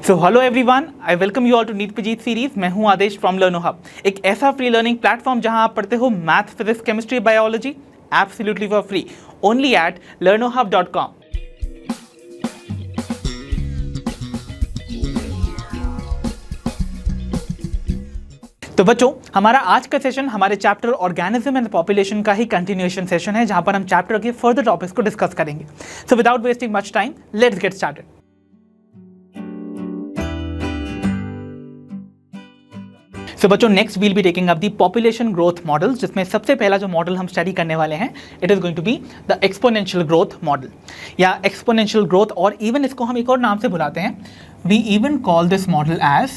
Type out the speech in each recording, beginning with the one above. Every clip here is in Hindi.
So hello everyone, I welcome you all to NEET PG series. मैं हूं आदेश फ्रॉम लर्नो हब, एक ऐसा फ्री लर्निंग प्लेटफॉर्म जहां आप पढ़ते हो math, physics, chemistry, biology absolutely for free, only at learnohub.com। तो बच्चों, हमारा आज का सेशन हमारे चैप्टर ऑर्गेनिज्म एंड पॉपुलेशन का ही कंटिन्यूएशन सेशन है, जहां पर हम चैप्टर के फर्दर टॉपिक्स को डिस्कस करेंगे। So without wasting much time, let's get started. So बच्चों, next we'll be taking up the population growth model, जिसमें सबसे पहला जो मॉडल हम स्टडी करने वाले हैं, it is going to be the exponential growth model या एक्सपोनेंशियल ग्रोथ, और इवन इसको हम एक और नाम से बुलाते हैं। We even call this model as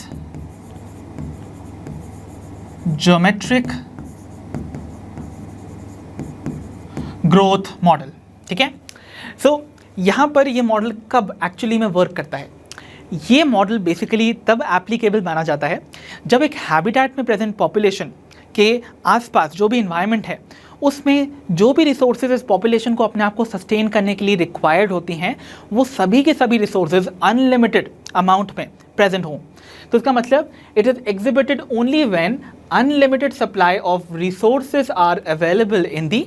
geometric growth model. ठीक है, सो यहां पर ये मॉडल कब एक्चुअली में वर्क करता है? ये मॉडल बेसिकली तब एप्लीकेबल माना जाता है जब एक हैबिटेट में प्रेजेंट पॉपुलेशन के आसपास जो भी इन्वायरमेंट है, उसमें जो भी रिसोर्सेज इस पॉपुलेशन को अपने आप को सस्टेन करने के लिए रिक्वायर्ड होती हैं, वो सभी के सभी रिसोर्सेज अनलिमिटेड अमाउंट में प्रेजेंट हों। तो इसका मतलब it is exhibited only when unlimited supply of resources are available in the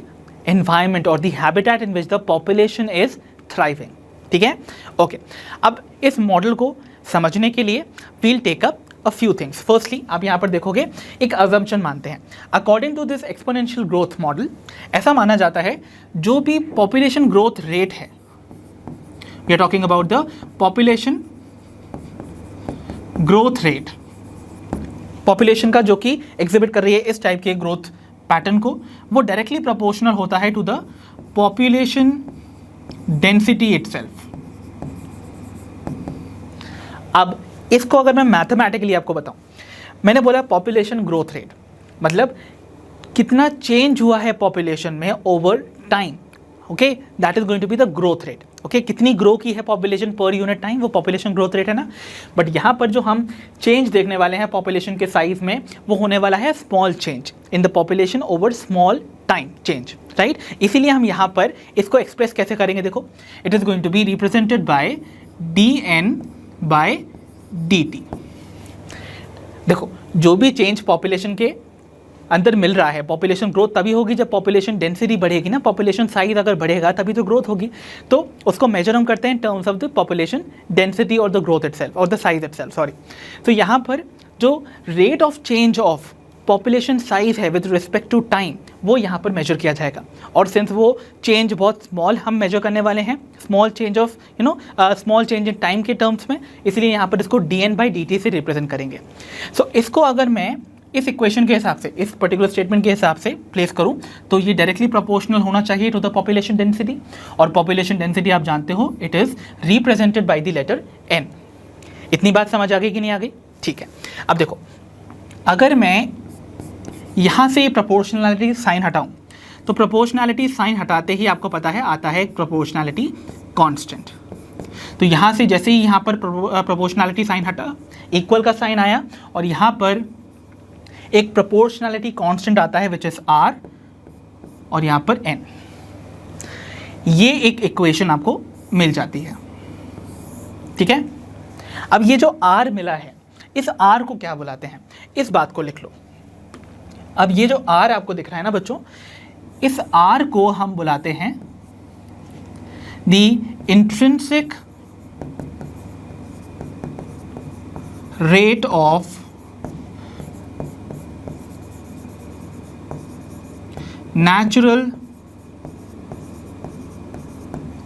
environment और the habitat in which the population is thriving. ठीक है, ओके। अब इस मॉडल को समझने के लिए we'll take up a few things. Firstly, आप यहाँ पर देखोगे एक अजम्पशन मानते हैं। According to this exponential growth model, ऐसा माना जाता है जो भी पॉपुलेशन ग्रोथ रेट है, we are talking about the population growth rate, population का जो कि एग्जिबिट कर रही है इस टाइप के ग्रोथ पैटर्न को, वो डायरेक्टली प्रोपोर्शनल होता है to the population density itself. अब इसको अगर मैं मैथमेटिकली आपको बताऊं, मैंने बोला पॉपुलेशन ग्रोथ रेट मतलब कितना चेंज हुआ है पॉपुलेशन में over time. Okay, that is going to be the growth rate. Okay, कितनी ग्रो की है पॉपुलेशन पर यूनिट टाइम, वो पॉपुलेशन ग्रोथ रेट है ना। बट यहाँ पर जो हम चेंज देखने वाले हैं पॉपुलेशन के साइज में, वो होने वाला है small change in the population over small time change, right. इसीलिए हम यहाँ पर इसको एक्सप्रेस कैसे करेंगे? देखो, it is going to be represented by dn/dt। देखो, जो भी चेंज पॉपुलेशन के अंदर मिल रहा है, पॉपुलेशन ग्रोथ तभी होगी जब पॉपुलेशन डेंसिटी बढ़ेगी ना, पॉपुलेशन साइज अगर बढ़ेगा तभी तो ग्रोथ होगी। तो उसको मेजर हम करते हैं in terms of the population density और द ग्रोथ इटसेल्फ और द साइज इटसेल्फ, सॉरी। तो यहाँ पर जो rate of change of population size है विद रिस्पेक्ट टू टाइम, वो यहाँ पर मेजर किया जाएगा। और सिंस वो चेंज बहुत स्मॉल हम मेजर करने वाले हैं, small change of small change in time के टर्म्स में, इसलिए यहाँ पर इसको dn/dt से रिप्रेजेंट करेंगे। सो इसको अगर मैं इस इक्वेशन के हिसाब से, इस पर्टिकुलर स्टेटमेंट के हिसाब से प्लेस करूँ, तो ये डायरेक्टली प्रोपोर्शनल होना चाहिए टू द पॉपुलेशन डेंसिटी। और पॉपुलेशन डेंसिटी आप जानते हो, it is represented by the letter n। इतनी बात समझ आ गई कि नहीं आ गई? ठीक है। अब देखो, अगर मैं यहाँ से प्रोपोर्शनैलिटी साइन हटाऊँ, तो प्रोपोर्शनैलिटी साइन हटाते ही आपको पता है आता है प्रोपोर्शनैलिटी कांस्टेंट। तो यहाँ से जैसे ही यहाँ पर प्रोपोर्शनैलिटी साइन हटा, इक्वल का साइन आया, और यहाँ पर एक प्रोपोर्शनैलिटी कांस्टेंट आता है विच इज r, और यहाँ पर n। ये एक इक्वेशन आपको मिल जाती है। ठीक है, अब ये जो r मिला है, इस r को क्या बुलाते हैं, इस बात को लिख लो। अब ये जो r आपको दिख रहा है ना बच्चों, इस r को हम बुलाते हैं the intrinsic rate of natural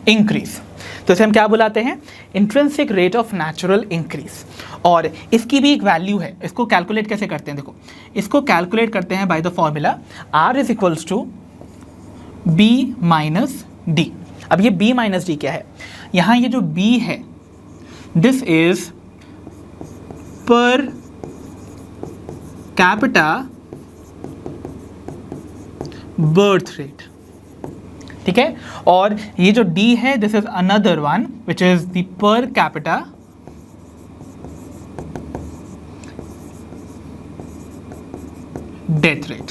increase. तो इसे हम क्या बुलाते हैं? Intrinsic rate of natural increase. और इसकी भी एक वैल्यू है। इसको कैलकुलेट कैसे करते हैं? देखो, इसको कैलकुलेट करते हैं by the formula r is equals to b minus D. अब ये b माइनस डी क्या है? यहाँ ये जो b है, this is per capita birth rate. ठीक है, और ये जो d है, this is another one which is the per capita death rate.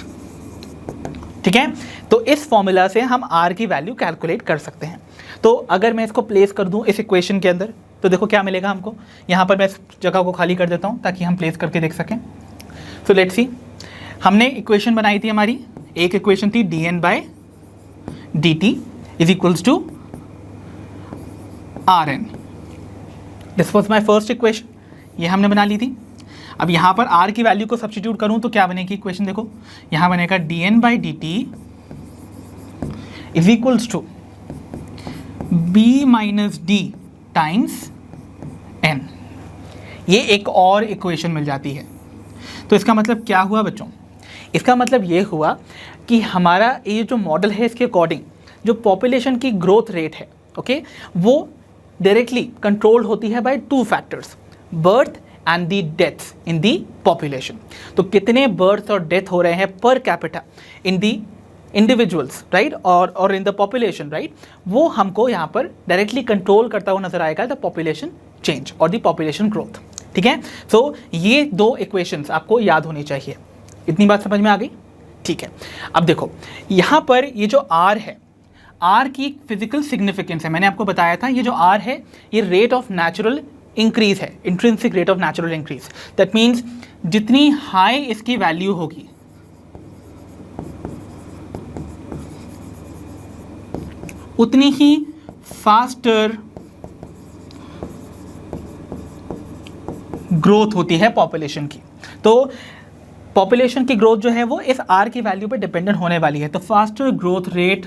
ठीक है, तो इस फॉर्मूला से हम r की वैल्यू कैलकुलेट कर सकते हैं। तो अगर मैं इसको प्लेस कर दूं इस इक्वेशन के अंदर, तो देखो क्या मिलेगा हमको, यहाँ पर मैं इस जगह को खाली कर देता हूँ ताकि हम प्लेस करके देख सकें। सो लेट्स सी, हमने इक्वेशन बनाई थी हमारी, एक इक्वेशन थी dn/dt is equals to Rn। This was my first equation, ये हमने बना ली थी। अब यहाँ पर R की वैल्यू को सब्स्टिट्यूट करूँ तो क्या बनेगी इक्वेशन, देखो यहाँ बनेगा dn/dt is equals to b-d times n। ये एक और इक्वेशन मिल जाती है। तो इसका मतलब क्या हुआ बच्चों, इसका मतलब ये हुआ कि हमारा ये जो मॉडल है इसके अकॉर्डिंग जो पॉपुलेशन की ग्रोथ रेट है, ओके, वो डायरेक्टली कंट्रोल होती है by two factors, birth and the deaths in the population. तो कितने बर्थ और डेथ हो रहे हैं पर कैपिटा इन दी इंडिविजुअल्स, राइट, और इन द पॉपुलेशन, राइट, वो हमको यहाँ पर डायरेक्टली कंट्रोल करता हुआ नजर आएगा द पॉपुलेशन चेंज और द पॉपुलेशन ग्रोथ। ठीक है, सो ये दो इक्वेशंस आपको याद होनी चाहिए। इतनी बात समझ में आ गई? ठीक है, अब देखो यहाँ पर ये जो R है, R की फिजिकल सिग्निफिकेंस है, मैंने आपको बताया था ये जो R है ये रेट ऑफ नेचुरल इंक्रीज है, intrinsic rate of natural increase. That means जितनी हाई इसकी वैल्यू होगी उतनी ही फास्टर ग्रोथ होती है पॉपुलेशन की। तो पॉपुलेशन की ग्रोथ जो है वो इस R की वैल्यू पे डिपेंडेंट होने वाली है। तो फास्टर ग्रोथ रेट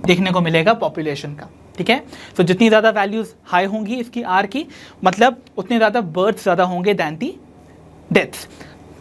देखने को मिलेगा पॉपुलेशन का। ठीक है, तो जितनी ज़्यादा वैल्यूज़ हाई होंगी इसकी R की, मतलब उतने ज़्यादा बर्थ ज़्यादा होंगे दैन दी डेथ्स,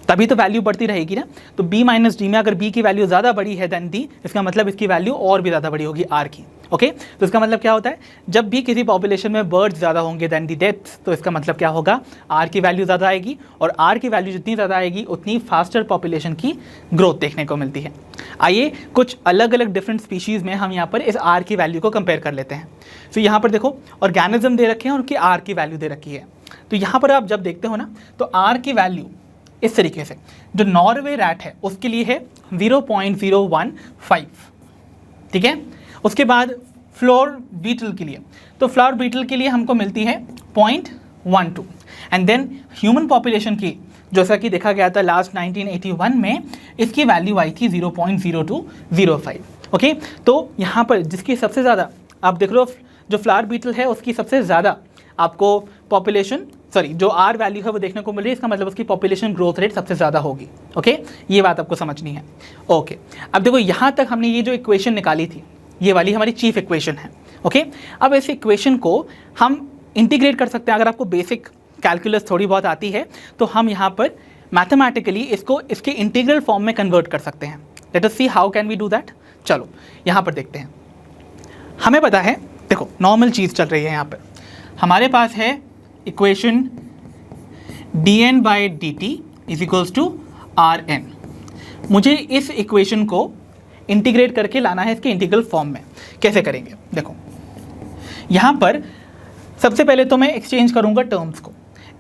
तभी तो वैल्यू बढ़ती रहेगी ना। तो b-d में अगर b की वैल्यू ज़्यादा बड़ी है दैन दी, इसका मतलब इसकी वैल्यू और भी ज़्यादा बड़ी होगी R की। ओके, तो इसका मतलब क्या होता है, जब भी किसी पॉपुलेशन में बर्थ ज़्यादा होंगे दैन दी डेथ्स, तो इसका मतलब क्या होगा, R की वैल्यू ज़्यादा आएगी, और R की वैल्यू जितनी ज़्यादा आएगी उतनी फास्टर पॉपुलेशन की ग्रोथ देखने को मिलती है। आइए कुछ अलग अलग डिफरेंट स्पीशीज़ में हम यहाँ पर इस R की वैल्यू को कंपेयर कर लेते हैं। तो यहाँ पर देखो ऑर्गेनिज्म दे रखे हैं और उनकी R की वैल्यू दे रखी है। तो यहाँ पर आप जब देखते हो ना, तो R की वैल्यू इस तरीके से, जो नॉर्वे रैट है उसके लिए है 0.015। ठीक है, उसके बाद फ्लोर बीटल के लिए, तो फ्लावर बीटल के लिए हमको मिलती है 0.12। एंड देन ह्यूमन पॉपुलेशन की, जैसा कि देखा गया था लास्ट 1981 में, इसकी वैल्यू आई थी 0.0205। ओके, तो यहाँ पर जिसकी सबसे ज़्यादा आप देख रहे हो, जो फ्लावर बीटल है उसकी सबसे ज़्यादा आपको पॉपुलेशन, जो R वैल्यू है वो देखने को मिल रही है, इसका मतलब उसकी पॉपुलेशन ग्रोथ रेट सबसे ज़्यादा होगी। ओके, ये बात आपको समझनी है। ओके, अब देखो यहाँ तक हमने ये जो इक्वेशन निकाली थी, ये वाली हमारी चीफ इक्वेशन है। ओके, अब इस इक्वेशन को हम इंटीग्रेट कर सकते हैं। अगर आपको बेसिक कैलकुलस थोड़ी बहुत आती है तो हम यहाँ पर मैथमेटिकली इसको इसके इंटीग्रल फॉर्म में कन्वर्ट कर सकते हैं। Let us see how can we do that. चलो यहाँ पर देखते हैं। हमें पता है, देखो नॉर्मल चीज़ चल रही है यहाँ पर, हमारे पास है equation dn/dt is equals to Rn। मुझे इस इक्वेशन को इंटीग्रेट करके लाना है इसके इंटीग्रल फॉर्म में। कैसे करेंगे, देखो यहाँ पर सबसे पहले तो मैं एक्सचेंज करूँगा टर्म्स को,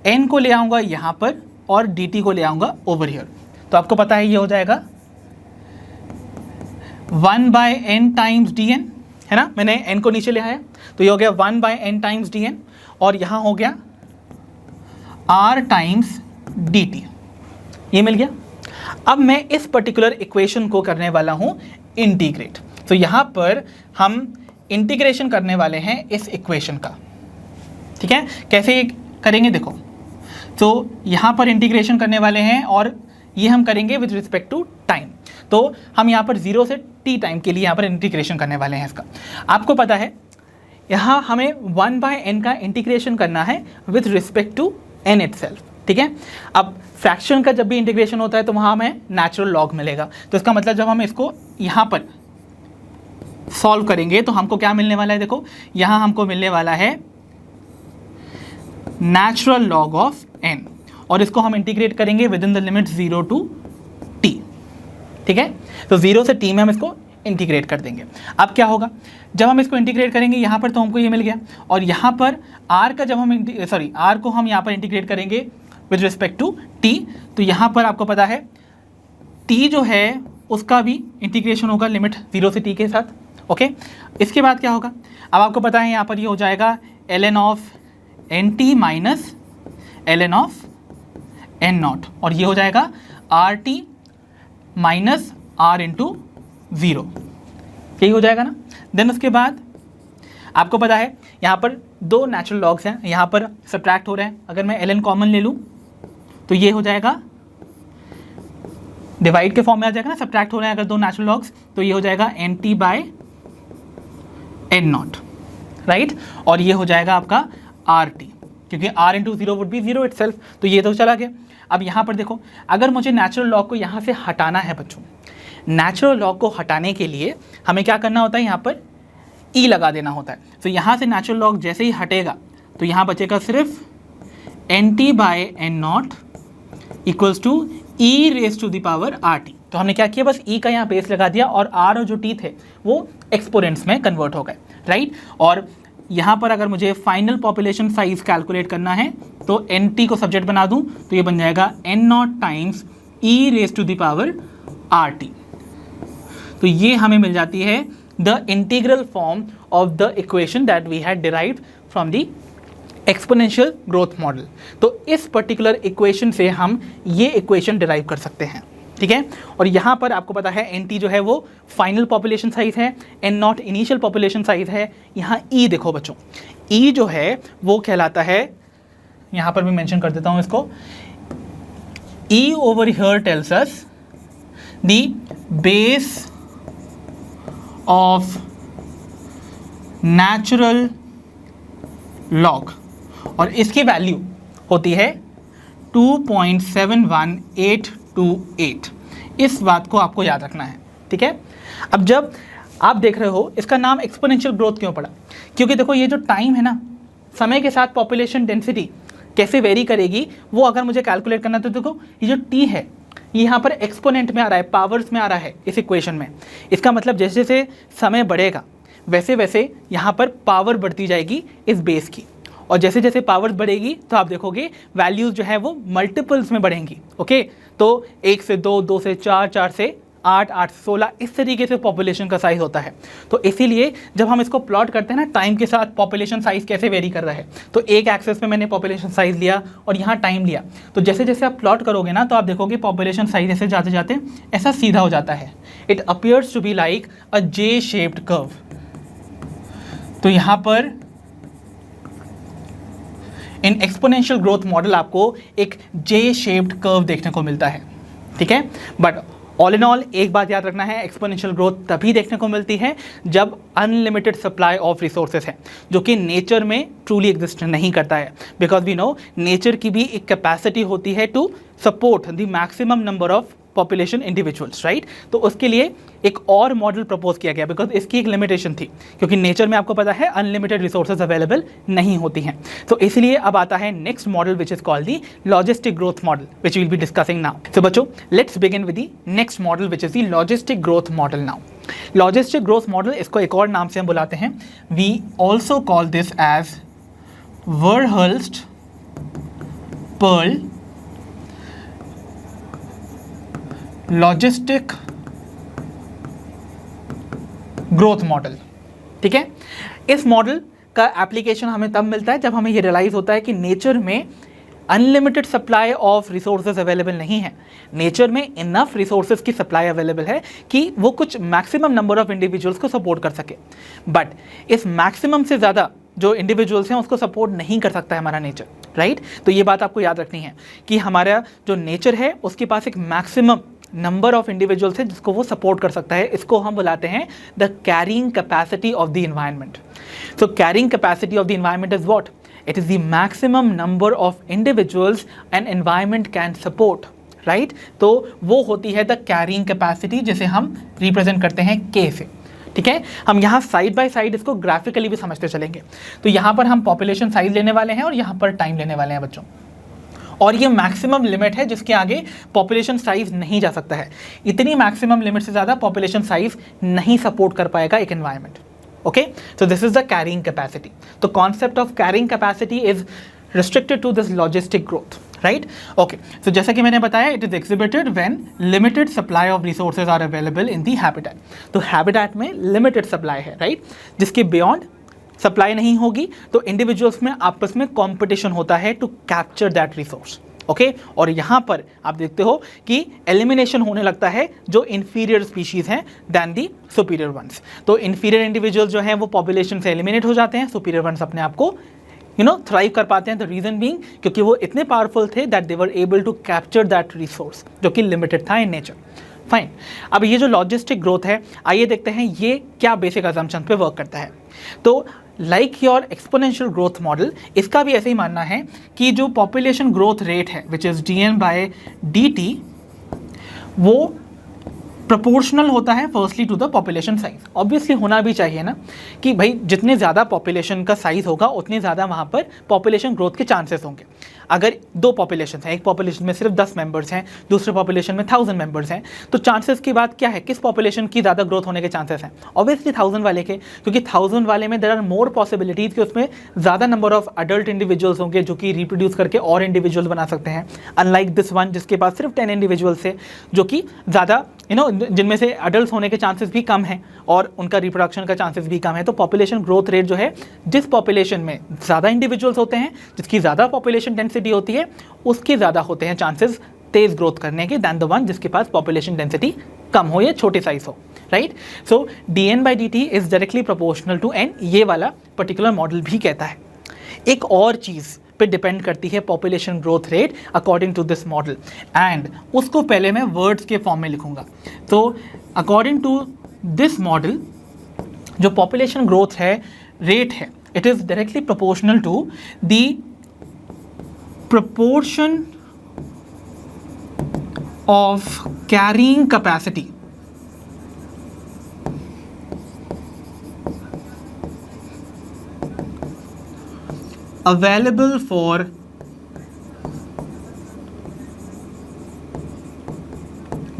n को ले आऊँगा यहाँ पर और dt को ले आऊँगा ओवर हियर। तो आपको पता है ये हो जाएगा 1/n टाइम्स dn, है ना, मैंने n को नीचे ले आया तो ये हो गया 1/n टाइम्स dn, और यहाँ हो गया R टाइम्स dt, ये मिल गया। अब मैं इस पर्टिकुलर इक्वेशन को करने वाला हूँ इंटीग्रेट। तो यहाँ पर हम इंटीग्रेशन करने वाले हैं इस इक्वेशन का। ठीक है, कैसे करेंगे देखो, तो यहाँ पर इंटीग्रेशन करने वाले हैं और ये हम करेंगे विद रिस्पेक्ट टू टाइम। तो हम यहाँ पर 0 से t टाइम के लिए यहाँ पर इंटीग्रेशन करने वाले हैं इसका। आपको पता है यहाँ हमें 1/n का इंटीग्रेशन करना है with respect to n itself. ठीक है, अब फ्रैक्शन का जब भी इंटीग्रेशन होता है तो वहाँ हमें नेचुरल लॉग मिलेगा। तो इसका मतलब जब हम इसको यहाँ पर सॉल्व करेंगे तो हमको क्या मिलने वाला है, देखो यहाँ हमको मिलने वाला है नेचुरल लॉग ऑफ n, और इसको हम इंटीग्रेट करेंगे with in the limit 0 to t। ठीक है, तो 0 से t में हम इसको इंटीग्रेट कर देंगे। अब क्या होगा, जब हम इसको इंटीग्रेट करेंगे यहाँ पर तो हमको ये मिल गया, और यहाँ पर r का जब हम r को हम यहाँ पर इंटीग्रेट करेंगे विद रिस्पेक्ट टू t, तो यहाँ पर आपको पता है t जो है उसका भी इंटीग्रेशन होगा लिमिट 0 से t के साथ। ओके, इसके बाद क्या होगा, अब आपको पता है यहाँ पर ये हो जाएगा ln of N T minus L N of N naught, और ये हो जाएगा R T minus R into zero, यही हो जाएगा ना। देन उसके बाद आपको पता है यहाँ पर दो नेचुरल लॉग्स हैं, यहाँ पर सब्ट्रैक्ट हो रहे हैं, अगर मैं ln कॉमन ले लूँ तो ये हो जाएगा डिवाइड के फॉर्म में आ जाएगा ना, सब्ट्रैक्ट हो रहे हैं अगर दो नेचुरल लॉग्स, तो ये हो जाएगा N T by N naught, right, और ये हो जाएगा आपका आर टी, क्योंकि R into zero would be zero itself, तो ये तो चला गया। अब यहाँ पर देखो, अगर मुझे नेचुरल लॉग को यहाँ से हटाना है बच्चों, नेचुरल लॉग को हटाने के लिए हमें क्या करना होता है, यहाँ पर ई लगा देना होता है। तो यहाँ से नेचुरल लॉग जैसे ही हटेगा तो यहाँ बचेगा सिर्फ N T by N naught equals to E raise to the power R T. तो हमने क्या किया, बस ई का यहाँ बेस लगा दिया और आर और जो टी थे वो एक्सपोनेंट्स में कन्वर्ट हो गए, राइट। और यहाँ पर अगर मुझे फाइनल पॉपुलेशन साइज कैलकुलेट करना है तो एन टी को सब्जेक्ट बना दूँ तो ये बन जाएगा N naught times E raise to the power R T. तो ये हमें मिल जाती है the integral form of the equation that we had derived from the exponential growth model। तो इस पर्टिकुलर इक्वेशन से हम ये इक्वेशन डिराइव कर सकते हैं, ठीक है। और यहाँ पर आपको पता है एन टी जो है वो फाइनल पॉपुलेशन साइज है, N naught initial population size है। यहाँ ई देखो बच्चों, ई जो है वो कहलाता है, यहाँ पर मैं मेंशन कर देता हूँ इसको, ई over here tells us the base of natural log, और इसकी वैल्यू होती है 2.71828। इस बात को आपको याद रखना है, ठीक है। अब जब आप देख रहे हो इसका नाम एक्सपोनेंशियल ग्रोथ क्यों पड़ा, क्योंकि देखो ये जो टाइम है ना, समय के साथ पॉपुलेशन डेंसिटी कैसे वेरी करेगी वो अगर मुझे कैलकुलेट करना तो देखो ये जो टी है ये यहाँ पर एक्सपोनेंट में आ रहा है, पावर्स में आ रहा है इस इक्वेशन में। इसका मतलब जैसे जैसे समय बढ़ेगा वैसे वैसे यहाँ पर पावर बढ़ती जाएगी इस बेस की, और जैसे जैसे पावर्स बढ़ेगी तो आप देखोगे वैल्यूज़ जो है वो मल्टीपल्स में बढ़ेंगी, ओके। तो 1 से 2, 2 से 4, 4 से 8, 8 से 16, इस तरीके से पॉपुलेशन का साइज़ होता है। तो इसीलिए जब हम इसको प्लॉट करते हैं ना, टाइम के साथ पॉपुलेशन साइज़ कैसे वेरी कर रहा है, तो एक एक्सेस में मैंने पॉपुलेशन साइज़ लिया और यहाँ टाइम लिया, तो जैसे जैसे आप प्लॉट करोगे ना तो आप देखोगे पॉपुलेशन साइज़ ऐसे जाते जाते ऐसा सीधा हो जाता है। It appears to be like a J shaped curve. तो यहाँ पर इन एक्सपोनेंशियल ग्रोथ मॉडल आपको एक जे शेप्ड कर्व देखने को मिलता है, ठीक है। बट ऑल इन ऑल एक बात याद रखना है, एक्सपोनेंशियल ग्रोथ तभी देखने को मिलती है जब अनलिमिटेड सप्लाई ऑफ रिसोर्सेज है, जो कि नेचर में ट्रूली एग्जिस्ट नहीं करता है। बिकॉज वी नो नेचर की भी एक कैपेसिटी होती है to support the maximum number of population individuals, right. तो उसके लिए एक और मॉडल प्रपोज किया गया, बिकॉज इसकी एक लिमिटेशन थी, क्योंकि नेचर में आपको पता है अनलिमिटेड रिसोर्सेज अवेलेबल नहीं होती हैं। तो इसलिए अब आता है next model which is called the logistic growth model, which will be discussing now. So बच्चों, let's begin with the next model which is the logistic growth model now. Logistic growth model, इसको एक और नाम से हम बुलाते हैं, we also call this as Verhulst Pearl logistic growth model, ठीक है। इस मॉडल का एप्लीकेशन हमें तब मिलता है जब हमें ये रियलाइज होता है कि नेचर में unlimited supply of resources available नहीं है। नेचर में इनफ रिसोर्सेज की सप्लाई अवेलेबल है कि वो कुछ मैक्सिमम नंबर ऑफ इंडिविजुअल्स को सपोर्ट कर सके, बट इस मैक्सिमम से ज़्यादा जो इंडिविजुअल्स हैं उसको सपोर्ट नहीं कर सकता है हमारा नेचर, राइट। तो ये बात आपको याद रखनी है कि हमारा जो नेचर है उसके पास एक मैक्सिमम नंबर ऑफ इंडिविजुअल्स है जिसको वो सपोर्ट कर सकता है। इसको हम बुलाते हैं the carrying capacity of the environment. So carrying capacity of the environment is what? It is the maximum number of individuals an environment can support, right. तो वो होती है द कैरिंग कैपेसिटी, जिसे हम रिप्रेजेंट करते हैं के से, ठीक है। हम यहाँ साइड बाय साइड इसको ग्राफिकली भी समझते चलेंगे। तो यहाँ पर हम पॉपुलेशन साइज लेने वाले हैं और यहाँ पर टाइम लेने वाले हैं बच्चों, और ये मैक्सिमम लिमिट है जिसके आगे पॉपुलेशन साइज नहीं जा सकता है। इतनी मैक्सिमम लिमिट से ज़्यादा पॉपुलेशन साइज नहीं सपोर्ट कर पाएगा एक environment, okay. So this is the carrying capacity. तो concept of carrying capacity is restricted to this logistic growth, right? Okay, so जैसा कि मैंने बताया, it is exhibited when limited supply of resources are available in the habitat। तो habitat में limited supply है, right? जिसके beyond सप्लाई नहीं होगी तो इंडिविजुअल्स में आपस में कंपटीशन होता है to capture that resource. Okay, और यहाँ पर आप देखते हो कि एलिमिनेशन होने लगता है जो इंफीरियर स्पीशीज हैं दैन दी सुपीरियर वंस। तो इंफीरियर इंडिविजुअल जो हैं वो पॉपुलेशन से एलिमिनेट हो जाते हैं, सुपीरियर वंस अपने आप को थ्राइव कर पाते हैं। द रीजन बीइंग क्योंकि वो इतने पावरफुल थे that they were able to capture that resource जो कि लिमिटेड था इन नेचर। फाइन, अब ये जो लॉजिस्टिक ग्रोथ है, आइए देखते हैं ये क्या बेसिक अजम्पशन पे वर्क करता है। तो like your exponential growth model, इसका भी ऐसे ही मानना है कि जो पॉपुलेशन ग्रोथ रेट है विच इज़ dn/dt वो प्रोपोर्शनल होता है firstly to the population size. Obviously होना भी चाहिए ना कि भाई जितने ज़्यादा पॉपुलेशन का साइज होगा उतने ज़्यादा वहाँ पर पॉपुलेशन ग्रोथ के चांसेस होंगे। अगर दो पॉपुलेशन हैं, एक पॉपुलेशन में सिर्फ 10 मेंबर्स हैं, दूसरे पॉपुलेशन में 1000 मेंबर्स हैं, तो चांसेस की बात क्या है, किस पॉपुलेशन की ज़्यादा ग्रोथ होने के चांसेस हैं? ऑब्वियसली 1000 वाले के, क्योंकि 1000 वाले में देयर आर मोर पॉसिबिलिटीज़ कि उसमें ज़्यादा नंबर ऑफ अडल्ट इंडिविजुअल्स होंगे जो कि रिप्रोड्यूस करके और इंडिविजुअल बना सकते हैं, अनलाइक दिस वन जिसके पास सिर्फ 10 इंडिविजुअल्स है जो कि ज़्यादा जिनमें से अडल्ट होने के चांसेस भी कम हैं और उनका रिप्रोडक्शन का चांसेस भी कम है। तो पॉपुलेशन ग्रोथ रेट जो है, जिस पॉपुलेशन में ज़्यादा इंडिविजुअल्स होते हैं, जिसकी ज़्यादा पॉपुलेशन डेंसिटी होती है, उसके ज़्यादा होते हैं चांसेस तेज ग्रोथ करने के दैन द वन जिसके पास पॉपुलेशन डेंसिटी कम हो या छोटे साइज हो, right. So dn/dt is directly proportional to n, ये वाला पर्टिकुलर मॉडल भी कहता है। एक और चीज़ पे डिपेंड करती है population growth rate according to this model, and उसको पहले मैं वर्ड्स के फॉर्म में लिखूंगा। तो अकॉर्डिंग टू दिस मॉडल जो पॉपुलेशन ग्रोथ है रेट है, it is directly proportional to the proportion of carrying capacity available for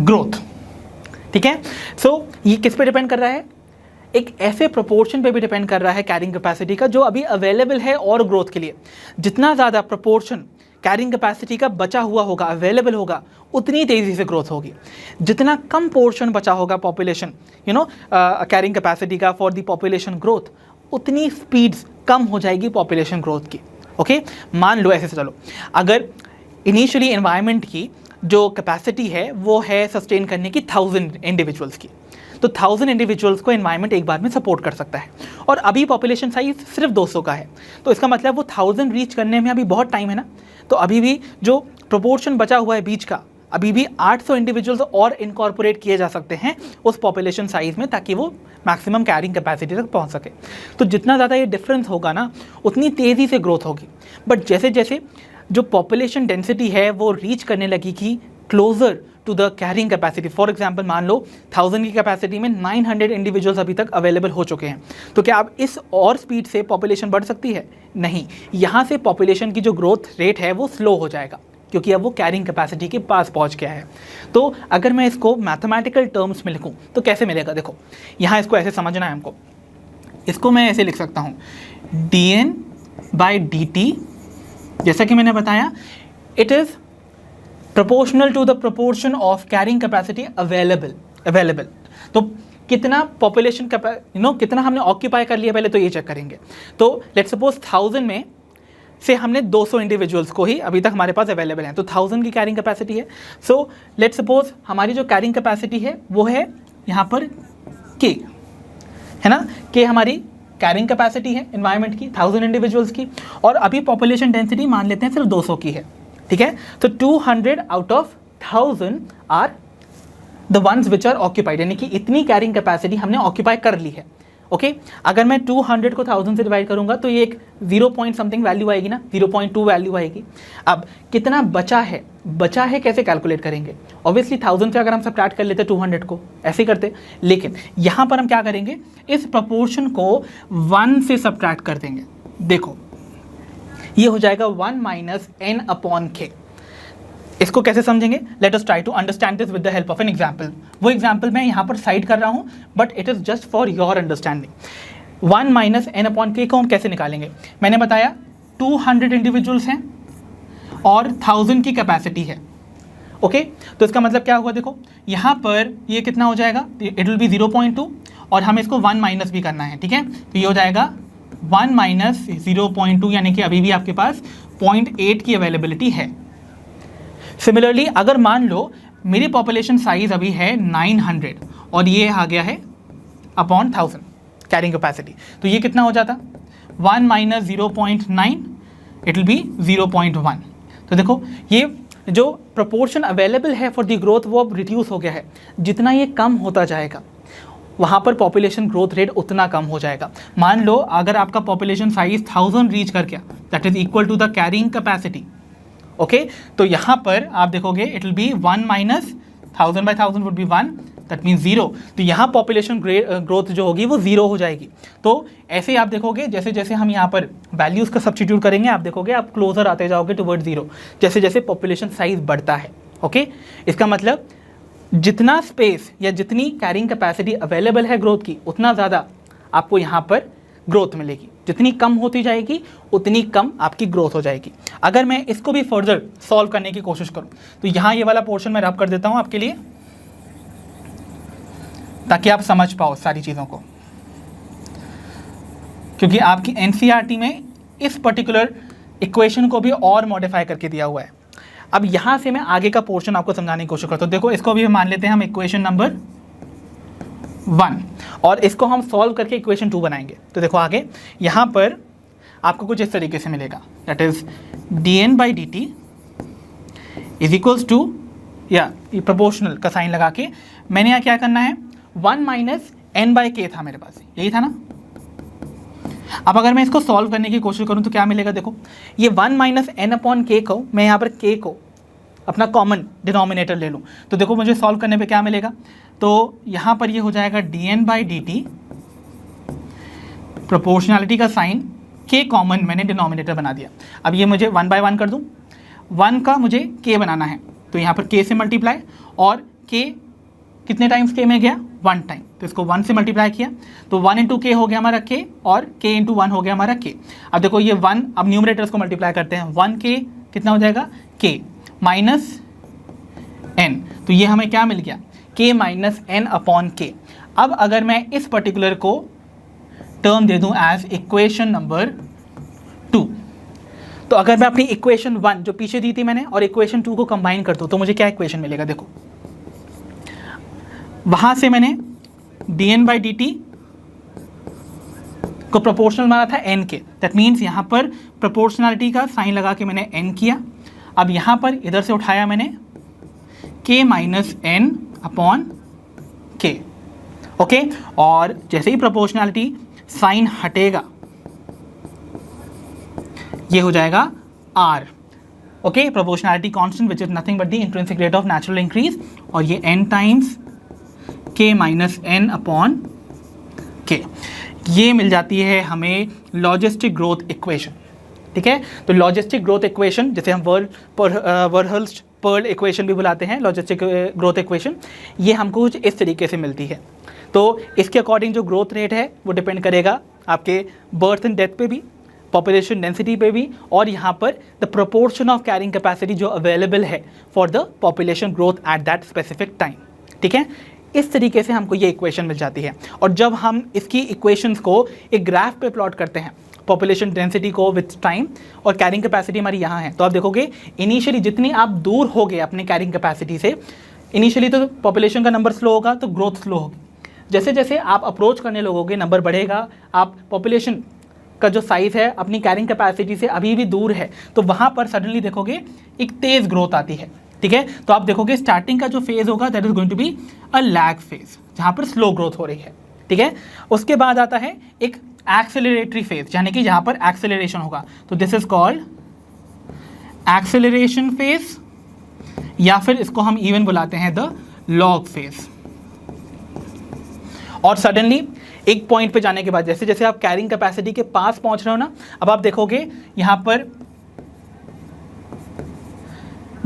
growth। ठीक है, सो ये किस पे डिपेंड कर रहा है? एक ऐसे प्रोपोर्शन पे भी डिपेंड कर रहा है कैरिंग कैपेसिटी का जो अभी अवेलेबल है और ग्रोथ के लिए। जितना ज़्यादा प्रोपोर्शन कैरिंग कैपेसिटी का बचा हुआ होगा, अवेलेबल होगा, उतनी तेज़ी से ग्रोथ होगी। जितना कम पोर्शन बचा होगा पॉपुलेशन कैरिंग कैपेसिटी का फॉर द पॉपुलेशन ग्रोथ, उतनी स्पीड्स कम हो जाएगी पॉपुलेशन ग्रोथ की। ओके, मान लो ऐसे चलो, अगर इनिशियली एनवायरनमेंट की जो कैपेसिटी है वो है सस्टेन करने की 1000 इंडिविजुअल्स की, तो 1000 इंडिविजुअल्स को एनवायरनमेंट एक बार में सपोर्ट कर सकता है, और अभी पॉपुलेशन साइज सिर्फ 200 का है, तो इसका मतलब वो 1000 रीच करने में अभी बहुत टाइम है ना। तो अभी भी जो प्रोपोर्शन बचा हुआ है बीच का, अभी भी 800 इंडिविजुअल्स और इनकॉर्पोरेट किए जा सकते हैं उस पॉपुलेशन साइज में, ताकि वो मैक्सिमम कैरिंग कैपेसिटी तक पहुंच सके। तो जितना ज़्यादा ये डिफरेंस होगा ना, उतनी तेज़ी से ग्रोथ होगी। बट जैसे जैसे जो पॉपुलेशन डेंसिटी है वो रीच करने लगेगी closer to the carrying capacity, for example मान लो 1000 की कैपेसिटी में 900 इंडिविजुअल्स अभी तक अवेलेबल हो चुके हैं, तो क्या अब इस और स्पीड से पॉपुलेशन बढ़ सकती है? नहीं, यहाँ से पॉपुलेशन की जो ग्रोथ रेट है वो स्लो हो जाएगा, क्योंकि अब वो कैरिंग कैपेसिटी के पास पहुँच गया है। तो अगर मैं इसको मैथमेटिकल टर्म्स में लिखूँ तो कैसे मिलेगा? देखो, यहाँ इसको ऐसे समझना है हमको, इसको मैं ऐसे लिख सकता हूँ, dn/dt, जैसा कि मैंने बताया, it is proportional to the proportion of carrying capacity available. तो कितना पॉपुलेशन कितना हमने ऑक्यूपाई कर लिया पहले तो ये चेक करेंगे। तो लेट्स सपोज 1000 में से हमने 200 इंडिविजुअल्स को ही अभी तक हमारे पास अवेलेबल हैं, तो 1000 की कैरिंग कैपेसिटी है। सो लेट्स सपोज हमारी जो कैरिंग कैपेसिटी है वो है यहाँ पर k, है ना, k हमारी कैरिंग कैपेसिटी है एनवायरनमेंट की 1000 इंडिविजुअल्स की, और अभी पॉपुलेशन डेंसिटी मान लेते हैं सिर्फ 200 की है। ठीक है, तो 200 out of 1000 are the ones which are occupied, यानी कि इतनी कैरिंग कैपेसिटी हमने ऑक्यूपाई कर ली है। ओके, अगर मैं 200 को 1000 से डिवाइड करूंगा तो ये एक 0 पॉइंट समथिंग वैल्यू आएगी ना, 0.2 वैल्यू आएगी। अब कितना बचा है कैसे कैलकुलेट करेंगे? ऑब्वियसली 1000 से अगर हम सबट्रैक्ट कर लेते 200 को, ऐसे ही करते, लेकिन यहाँ पर हम क्या करेंगे, इस प्रपोर्शन को 1 से सबट्रैक्ट कर देंगे। देखो ये हो जाएगा 1 - n/k। इसको कैसे समझेंगे? Let us try to understand this with the help of an example. वो एग्जाम्पल मैं यहाँ पर साइड कर रहा हूँ, but it is just for your understanding. 1 - n/k को हम कैसे निकालेंगे? मैंने बताया 200 इंडिविजुअल्स हैं और 1000 की कैपेसिटी है। ओके, तो इसका मतलब क्या हुआ? देखो यहाँ पर ये कितना हो जाएगा, इट विल बी 0.2, और हमें इसको 1 माइनस भी करना है। ठीक है, तो ये हो जाएगा 1 माइनस 0.2 यानी कि अभी भी आपके पास 0.8 की अवेलेबिलिटी है। सिमिलरली अगर मान लो मेरी पॉपुलेशन साइज अभी है 900 और ये आ गया है अपॉन 1000 कैरिंग कैपेसिटी, तो ये कितना हो जाता? 1 माइनस 0.9 इट विल बी 0.1। तो देखो ये जो प्रोपोर्शन अवेलेबल है फॉर द ग्रोथ वो अब रिड्यूस हो गया है। जितना ये कम होता जाएगा वहाँ पर पॉपुलेशन ग्रोथ रेट उतना कम हो जाएगा। मान लो अगर आपका पॉपुलेशन साइज 1000 रीच कर गया, that is equal to the carrying capacity, okay, तो यहाँ पर आप देखोगे it will be 1 minus 1000 by 1000 would be 1, that means 0। तो यहाँ पॉपुलेशन ग्रोथ जो होगी वो 0 हो जाएगी। तो ऐसे ही आप देखोगे जैसे जैसे हम यहाँ पर वैल्यूज़ का सब्स्टिट्यूट करेंगे आप देखोगे आप क्लोजर आते जाओगे टुवर्ड 0 जैसे जैसे पॉपुलेशन साइज बढ़ता है, ओके। इसका मतलब जितना स्पेस या जितनी कैरिंग कैपेसिटी अवेलेबल है ग्रोथ की उतना ज़्यादा आपको यहाँ पर ग्रोथ मिलेगी। जितनी कम होती जाएगी उतनी कम आपकी ग्रोथ हो जाएगी। अगर मैं इसको भी फर्दर सॉल्व करने की कोशिश करूं तो यहाँ ये वाला पोर्शन मैं रब कर देता हूं आपके लिए ताकि आप समझ पाओ सारी चीज़ों को, क्योंकि आपकी एनसीईआरटी में इस पर्टिकुलर इक्वेशन को भी और मॉडिफाई करके दिया हुआ है। अब यहाँ से मैं आगे का पोर्शन आपको समझाने की कोशिश करता हूँ। देखो इसको भी मान लेते हैं हम इक्वेशन नंबर 1 और इसको हम सॉल्व करके इक्वेशन 2 बनाएंगे। तो देखो आगे यहाँ पर आपको कुछ इस तरीके से मिलेगा, that is dn by dt is equals to, या प्रोपोर्शनल का साइन लगा के मैंने यहाँ क्या करना है 1 माइनस n बाई k था मेरे पास, यही था ना। अब अगर मैं इसको सॉल्व करने की कोशिश करूँ तो क्या मिलेगा? देखो ये 1 माइनस n अपॉन k को मैं यहाँ पर k को अपना कॉमन डिनोमिनेटर ले लूँ तो देखो मुझे सॉल्व करने पे क्या मिलेगा। तो यहाँ पर ये हो जाएगा dn बाई dt, प्रोपोर्शनैलिटी का साइन k कॉमन मैंने डिनोमिनेटर बना दिया। अब ये मुझे 1 बाई 1 कर दूँ, 1 का मुझे k बनाना है तो यहाँ पर k से मल्टीप्लाई, और k कितने टाइम्स k में गया? 1 टाइम, तो इसको 1 से मल्टीप्लाई किया तो 1 इंटू k हो गया हमारा k और k इंटू 1 हो गया हमारा k। अब देखो ये 1, अब न्यूमरेटर्स को मल्टीप्लाई करते हैं, 1k कितना हो जाएगा? k माइनस n, तो ये हमें क्या मिल गया? k minus n upon k। अब अगर मैं इस पर्टिकुलर को टर्म दे दूं एज इक्वेशन नंबर 2, तो अगर मैं अपनी इक्वेशन 1 जो पीछे दी थी मैंने और इक्वेशन 2 को कंबाइन कर दूं तो मुझे क्या इक्वेशन मिलेगा? देखो वहां से मैंने dn बाई dt को प्रोपोर्शनल माना था n के, दैट मीन्स यहाँ पर प्रोपोर्शनलिटी का साइन लगा के मैंने n किया। अब यहाँ पर इधर से उठाया मैंने k minus n upon k, okay. और जैसे ही प्रोपोर्शनलिटी साइन हटेगा ये हो जाएगा r, okay. Proportionality constant which is nothing but the intrinsic rate of natural increase, और ये n times k minus n upon k, ये मिल जाती है हमें लॉजिस्टिक ग्रोथ इक्वेशन, ठीक है। तो लॉजिस्टिक ग्रोथ इक्वेशन जिसे हम वर्हल्स्ट पर्ल इक्वेशन भी बुलाते हैं, लॉजिस्टिक ग्रोथ इक्वेशन, ये हमको कुछ इस तरीके से मिलती है। तो इसके अकॉर्डिंग जो ग्रोथ रेट है वो डिपेंड करेगा आपके बर्थ एंड डेथ पे भी, पॉपुलेशन डेंसिटी पे भी, और यहाँ पर the proportion of carrying capacity जो अवेलेबल है for the population growth at that specific time, ठीक है। इस तरीके से हमको ये इक्वेशन मिल जाती है। और जब हम इसकी इक्वेशंस को एक ग्राफ पे प्लॉट करते हैं, पॉपुलेशन डेंसिटी को विथ टाइम, और कैरिंग कैपेसिटी हमारी यहाँ है, तो आप देखोगे इनिशियली जितनी आप दूर हो गए अपने कैरिंग कैपेसिटी से, इनिशियली तो पॉपुलेशन का नंबर स्लो होगा तो ग्रोथ स्लो होगी। जैसे जैसे आप अप्रोच करने लगोगे नंबर बढ़ेगा, आप पॉपुलेशन का जो साइज़ है अपनी कैरिंग कैपेसिटी से अभी भी दूर है, तो वहाँ पर सडनली देखोगे एक तेज़ ग्रोथ आती है, ठीक है। तो आप देखोगे स्टार्टिंग का जो फेज़ होगा that is going to be a lag phase, जहाँ पर स्लो ग्रोथ हो रही है, ठीक है। उसके बाद आता है एक एक्सेलरेटरी फेज, यानी कि जहाँ पर एक्सेलरेशन होगा, तो this is called acceleration phase, या फिर इसको हम इवन बुलाते हैं द लॉग फेज। और सडनली एक पॉइंट पे जाने के बाद जैसे जैसे आप कैरिंग कैपेसिटी के पास पहुंच रहे हो ना, अब आप देखोगे यहाँ पर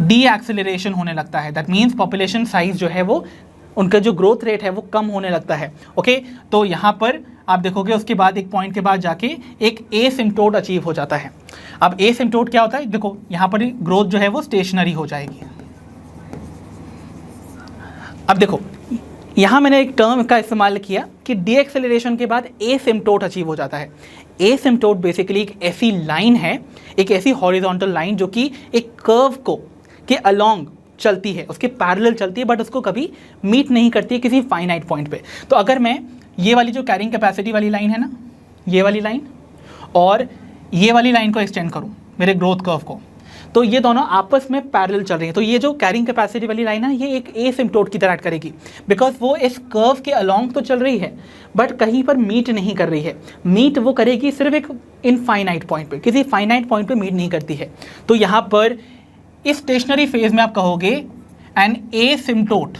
डी एक्सेलरेशन होने लगता है, दैट मीन्स पॉपुलेशन साइज जो है वो, उनका जो ग्रोथ रेट है वो कम होने लगता है, ओके। तो यहाँ पर आप देखोगे उसके बाद एक पॉइंट के बाद जाके एक एसिम्प्टोट अचीव हो जाता है। अब एसिम्प्टोट क्या होता है? देखो यहाँ पर ग्रोथ जो है वो स्टेशनरी हो जाएगी। अब देखो यहाँ मैंने एक टर्म का इस्तेमाल किया कि डी एक्सेलरेशन के बाद एसिम्प्टोट अचीव हो जाता है। एसिम्प्टोट बेसिकली एक ऐसी लाइन है, एक ऐसी हॉरिजॉन्टल लाइन जो कि एक कर्व को के अलोंग चलती है, उसके पैरेलल चलती है, बट उसको कभी मीट नहीं करती है किसी फाइनाइट पॉइंट पे। तो अगर मैं ये वाली जो कैरिंग कैपेसिटी वाली लाइन है ना, ये वाली लाइन और ये वाली लाइन को एक्सटेंड करूँ मेरे ग्रोथ कर्व को, तो ये दोनों आपस में पैरेलल चल रही हैं। तो ये जो कैरिंग कैपेसिटी वाली लाइन है ये एक एसिम्प्टोट की तरह एक्ट करेगी, बिकॉज वो इस कर्व के अलोंग तो चल रही है बट कहीं पर मीट नहीं कर रही है। मीट वो करेगी सिर्फ एक इनफाइनाइट पॉइंट पे, किसी फाइनाइट पॉइंट पे मीट नहीं करती है। तो यहाँ पर इस स्टेशनरी फेज में आप कहोगे an asymptote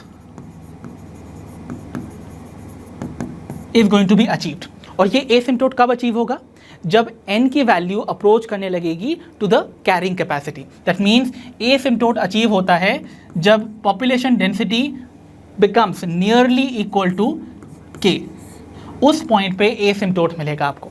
is going to be achieved. और ये एसिम्प्टोट कब अचीव होगा? जब n की वैल्यू अप्रोच करने लगेगी to the carrying capacity. That means asymptote achieve होता है जब population density becomes nearly equal to k। उस पॉइंट पे एसिम्प्टोट मिलेगा आपको,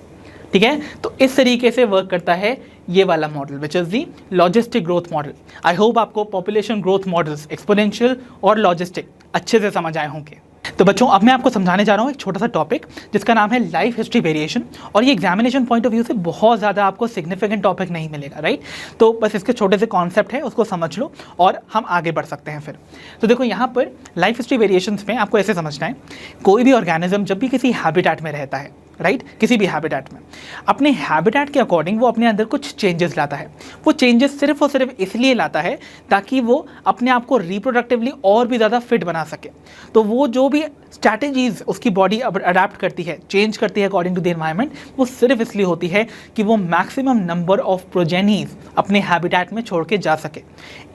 ठीक है। तो इस तरीके से वर्क करता है ये वाला model which is the logistic growth model. I hope आपको पॉपुलेशन ग्रोथ मॉडल्स एक्सपोनेंशियल और लॉजिस्टिक अच्छे से समझ आए होंगे। तो बच्चों अब मैं आपको समझाने जा रहा हूँ एक छोटा सा टॉपिक जिसका नाम है लाइफ हिस्ट्री वेरिएशन। और ये एग्जामिनेशन पॉइंट ऑफ व्यू से बहुत ज़्यादा आपको सिग्निफिकेंट टॉपिक नहीं मिलेगा, राइट। तो बस इसके छोटे से कॉन्सेप्ट है, उसको समझ लो और हम आगे बढ़ सकते हैं फिर। तो देखो यहाँ पर लाइफ हिस्ट्री वेरिएशंस में आपको ऐसे समझना है, कोई भी ऑर्गेनिज्म जब भी किसी हैबिटेट में रहता है, राइट, किसी भी हैबिटेट में, अपने हैबिटेट के अकॉर्डिंग वो अपने अंदर कुछ चेंजेस लाता है। वो चेंजेस सिर्फ और सिर्फ इसलिए लाता है ताकि वो अपने आप को रिप्रोडक्टिवली और भी ज़्यादा फिट बना सके। तो वो जो भी स्ट्रैटेजीज उसकी बॉडी अडेप्ट करती है, चेंज करती है अकॉर्डिंग टू द एनवायरनमेंट, वो सिर्फ इसलिए होती है कि वो मैक्सिमम नंबर ऑफ प्रोजेनीज अपने हैबिटेट में छोड़ के जा सके।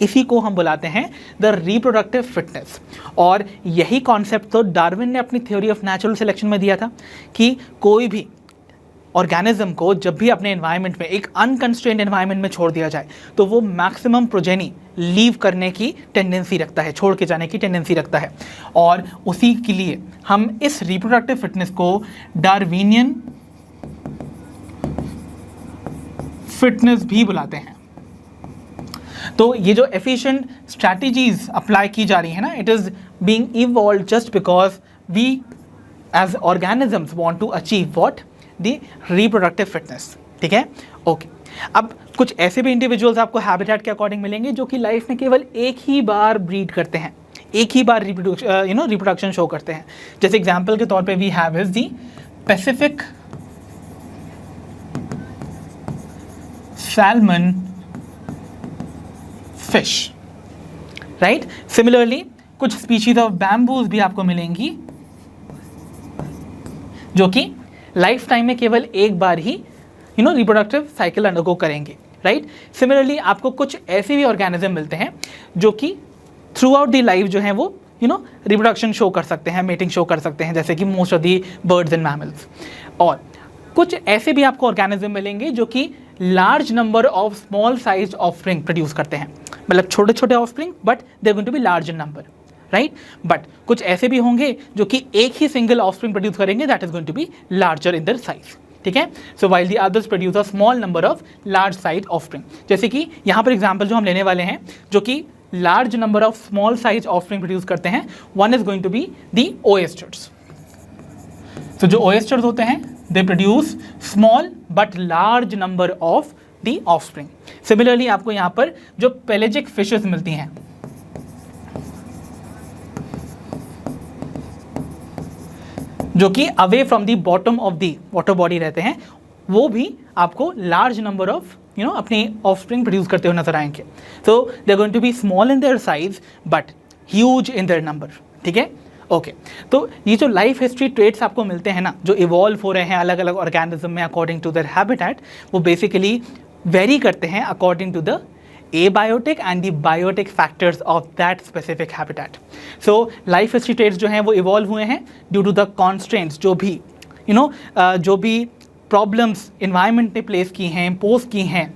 इसी को हम बुलाते हैं द रिप्रोडक्टिव फिटनेस। और यही कॉन्सेप्ट तो डार्विन ने अपनी थ्योरी ऑफ नेचुरल सिलेक्शन में दिया था कि कोई भी ऑर्गेनिज्म को जब भी अपने एनवायरनमेंट में, एक अनकंस्ट्रेंड एनवायरनमेंट में छोड़ दिया जाए, तो वो मैक्सिमम प्रोजेनी लीव करने की टेंडेंसी रखता है, छोड़ के जाने की टेंडेंसी रखता है। और उसी के लिए हम इस रिप्रोडक्टिव फिटनेस को डार्विनियन फिटनेस भी बुलाते हैं। तो ये जो एफिशिएंट स्ट्रैटेजीज अप्लाई की जा रही है ना, it is being evolved just because we as organisms want to achieve what, the reproductive fitness, ठीक है। ओके, अब कुछ ऐसे भी इंडिविजुअल्स आपको हैबिटेट के अकॉर्डिंग मिलेंगे जो कि लाइफ में केवल एक ही बार ब्रीड करते हैं, एक ही बार रिप्रोडक्शन शो करते हैं। जैसे एग्जांपल के तौर पे we have is the Pacific salmon fish, right. Similarly कुछ स्पीशीज ऑफ बैम्बूज भी आपको मिलेंगी जो कि लाइफ टाइम में केवल एक बार ही रिप्रोडक्टिव साइकिल अंडरगो करेंगे, राइट। सिमिलरली आपको कुछ ऐसे भी ऑर्गेनिज्म मिलते हैं जो कि थ्रू आउट द लाइफ जो है वो रिप्रोडक्शन शो कर सकते हैं, मेटिंग शो कर सकते हैं, जैसे कि most of the birds and mammals. और कुछ ऐसे भी आपको ऑर्गेनिज्म मिलेंगे जो कि large number of small size offspring produce करते हैं, मतलब छोटे छोटे offspring but they are going to be large in number, right. But कुछ ऐसे भी होंगे जो कि एक ही सिंगल ऑफस्प्रिंग प्रोड्यूस करेंगे, that is going to be larger in their size, ठीक है। So while the others produce a small number of large size offspring. जैसे कि यहाँ पर एग्जाम्पल जो हम लेने वाले हैं जो कि large number of small size offspring produce करते हैं, one is going to be the oysters. तो जो ओएस्टर्स होते हैं they produce small but large number of the offspring. Similarly आपको यहाँ पर जो पेलेजिक फिशेस मिलती हैं, जो कि away from the bottom of the water body रहते हैं, वो भी आपको लार्ज नंबर ऑफ अपनी ऑफस्प्रिंग प्रोड्यूस करते हुए नजर आएंगे। So they are going to be small in their size but huge in their number, ठीक है। ओके, तो ये जो लाइफ हिस्ट्री ट्रेट्स आपको मिलते हैं ना, जो इवॉल्व हो रहे हैं अलग अलग ऑर्गेनिज्म में अकॉर्डिंग टू देयर हैबिटेट, वो बेसिकली वेरी करते हैं according to the abiotic and the biotic factors of that specific habitat. So life history traits जो हैं वो इवॉल्व हुए हैं ड्यू टू द कॉन्स्ट्रेंट्स जो भी जो भी प्रॉब्लम्स इन्वायरमेंट ने प्लेस की हैं, इम्पोज की हैं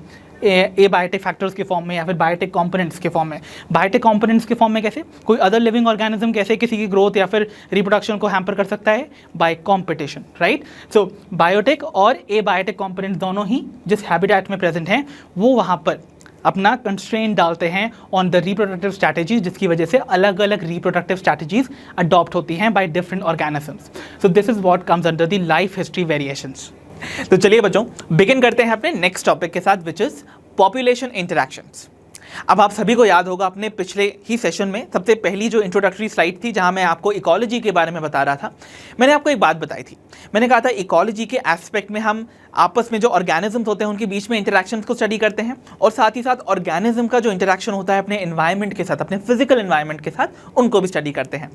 एबायोटिक फैक्टर्स के फॉर्म में या फिर बायोटिक कंपोनेंट्स के फॉर्म में। बायोटिक कंपोनेंट्स के फॉर्म में कैसे? कोई अदर लिविंग ऑर्गेनिज्म कैसे किसी की ग्रोथ या फिर रिप्रोडक्शन को हैम्पर कर सकता है? By competition, right. So biotic और एबायोटिक कंपोनेंट्स दोनों ही जिस हैबिटेट में प्रेजेंट हैं वो वहाँ पर अपना कंस्ट्रेंट डालते हैं ऑन द रिप्रोडक्टिव स्ट्रैटेजीज, जिसकी वजह से अलग अलग रिप्रोडक्टिव स्ट्रैटेजीज अडॉप्ट होती हैं by different organisms. So this is what comes under the life history variations. तो चलिए बच्चों बिगिन करते हैं अपने नेक्स्ट टॉपिक के साथ, विच इज पॉपुलेशन इंटरैक्शंस। अब आप सभी को याद होगा अपने पिछले ही सेशन में सबसे पहली जो इंट्रोडक्टरी स्लाइड थी जहां मैं आपको इकोलॉजी के बारे में बता रहा था, मैंने आपको एक बात बताई थी। मैंने कहा था इकोलॉजी के एस्पेक्ट में हम आपस में जो ऑर्गेनिजम्स होते हैं उनके बीच में इंटरैक्शंस को स्टडी करते हैं, और साथ ही साथ ऑर्गेनिज्म का जो इंटरैक्शन होता है अपने एनवायरनमेंट के साथ, अपने फिजिकल एनवायरनमेंट के साथ, उनको भी स्टडी करते हैं।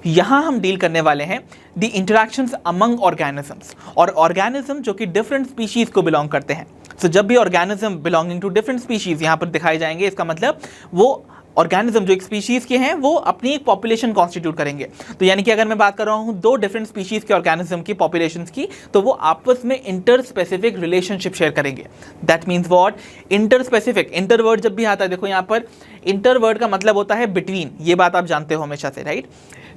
यहाँ हम डील करने वाले हैं द इंटरैक्शंस अमंग ऑर्गेनिजम्स, और ऑर्गेनिज्म जो कि डिफरेंट स्पीशीज को बिलोंग करते हैं। तो जब भी organism belonging to different species यहाँ पर दिखाए जाएंगे, इसका मतलब वो ऑर्गेनिज्म जो एक स्पीशीज के हैं वो अपनी एक पॉपुलेशन कॉन्स्टिट्यूट करेंगे। तो यानी कि अगर मैं बात कर रहा हूँ दो डिफरेंट स्पीशीज के ऑर्गेनिज्म की पॉपुलेशंस की, तो वो आपस में इंटर स्पेसिफिक रिलेशनशिप शेयर करेंगे। That means what? Inter specific. Inter word जब भी आता है, देखो यहाँ पर इंटर वर्ड का मतलब होता है बिटवीन, ये बात आप जानते हो हमेशा से, right?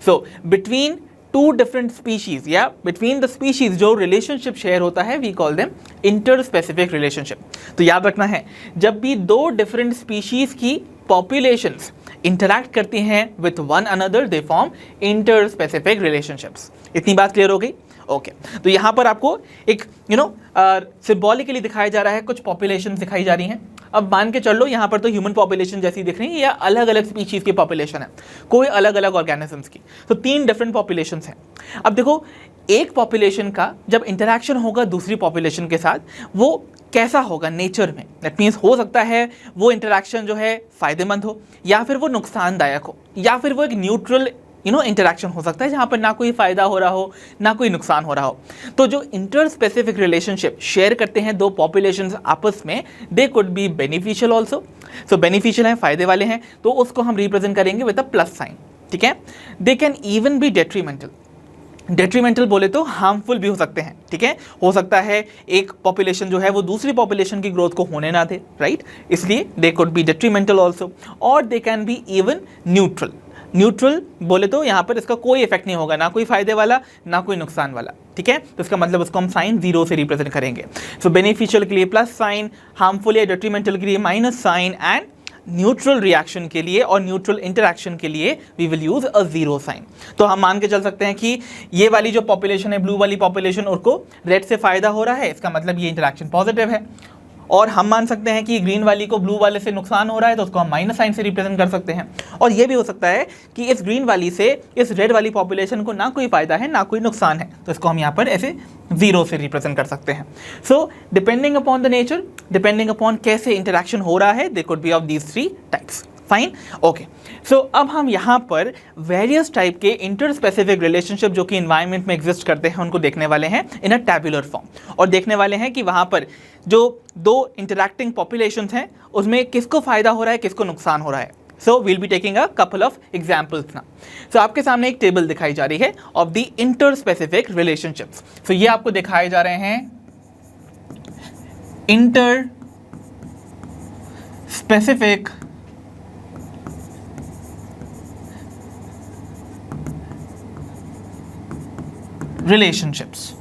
So between two different species या बिटवीन द स्पीशीज जो रिलेशनशिप शेयर होता है, we call them inter specific relationship. तो याद रखना है, जब भी दो डिफरेंट स्पीशीज की पॉपुलेशंस इंटरैक्ट करती हैं with one another, they form inter specific relationships. इतनी बात क्लियर हो गई? ओके। तो यहाँ पर आपको एक सिंबॉलिकली दिखाया जा रहा है, कुछ पॉपुलेशन दिखाई जा रही हैं। अब मान के चल लो यहाँ पर तो ह्यूमन पॉपुलेशन जैसी दिख रही है या अलग अलग स्पीशीज की पॉपुलेशन है, कोई अलग अलग ऑर्गेनिजम्स की, तो 3 डिफरेंट पॉपुलेशंस हैं। अब देखो एक पॉपुलेशन का जब इंटरैक्शन होगा दूसरी पॉपुलेशन के साथ, वो कैसा होगा नेचर में? दैट मीन्स हो सकता है वो इंटरैक्शन जो है फायदेमंद हो, या फिर वो नुकसानदायक हो, या फिर वो एक न्यूट्रल इंटरैक्शन हो सकता है जहां पर ना कोई फायदा हो रहा हो ना कोई नुकसान हो रहा हो। तो जो इंटर स्पेसिफिक रिलेशनशिप शेयर करते हैं दो पॉपुलेशंस आपस में, दे could be beneficial also. So beneficial है, फायदे वाले हैं, तो उसको हम रिप्रेजेंट करेंगे विद अ प्लस साइन, ठीक है? They can even be detrimental. Detrimental बोले तो हार्मफुल भी हो सकते हैं, ठीक है? हो सकता है एक पॉपुलेशन जो है वो दूसरी पॉपुलेशन की ग्रोथ को होने ना दे, राइट? इसलिए they could be detrimental also, और they can be even neutral. Neutral बोले तो यहाँ पर इसका कोई इफेक्ट नहीं होगा, ना कोई फायदे वाला ना कोई नुकसान वाला, ठीक है? तो इसका मतलब उसको हम साइन 0 से रिप्रेजेंट करेंगे। सो बेनिफिशियल के लिए प्लस साइन, हार्मफुल या डेट्रीमेंटल के लिए minus sign, and neutral reaction के लिए और न्यूट्रल इंटरैक्शन के लिए we will use a 0 sign. तो हम मान के चल सकते हैं कि ये वाली जो पॉपुलेशन है, ब्लू वाली पॉपुलेशन, उसको रेड से फायदा हो रहा है, इसका मतलब ये इंटरैक्शन पॉजिटिव है। और हम मान सकते हैं कि ग्रीन वाली को ब्लू वाले से नुकसान हो रहा है, तो उसको हम माइनस साइन से रिप्रेजेंट कर सकते हैं। और ये भी हो सकता है कि इस ग्रीन वाली से इस रेड वाली पॉपुलेशन को ना कोई फायदा है ना कोई नुकसान है, तो इसको हम यहाँ पर ऐसे 0 से रिप्रेजेंट कर सकते हैं। So depending upon the nature, depending upon कैसे इंटरैक्शन हो रहा है, they could be of these 3 types. Fine, okay. So अब हम यहाँ पर वेरियस टाइप के इंटर स्पेसिफिक रिलेशनशिप जो कि एनवायरनमेंट में एग्जिस्ट करते हैं उनको देखने वाले हैं इन अ टैबुलर फॉर्म, और देखने वाले हैं कि वहाँ पर जो दो इंटरैक्टिंग पॉपुलेशंस हैं उसमें किसको फायदा हो रहा है, किसको नुकसान हो रहा है। So we'll be taking a couple of examples ना। सो आपके सामने एक टेबल दिखाई जा रही है of the inter specific relationships. So ये आपको दिखाए जा रहे हैं इंटर स्पेसिफिक रिलेशनशिप्स,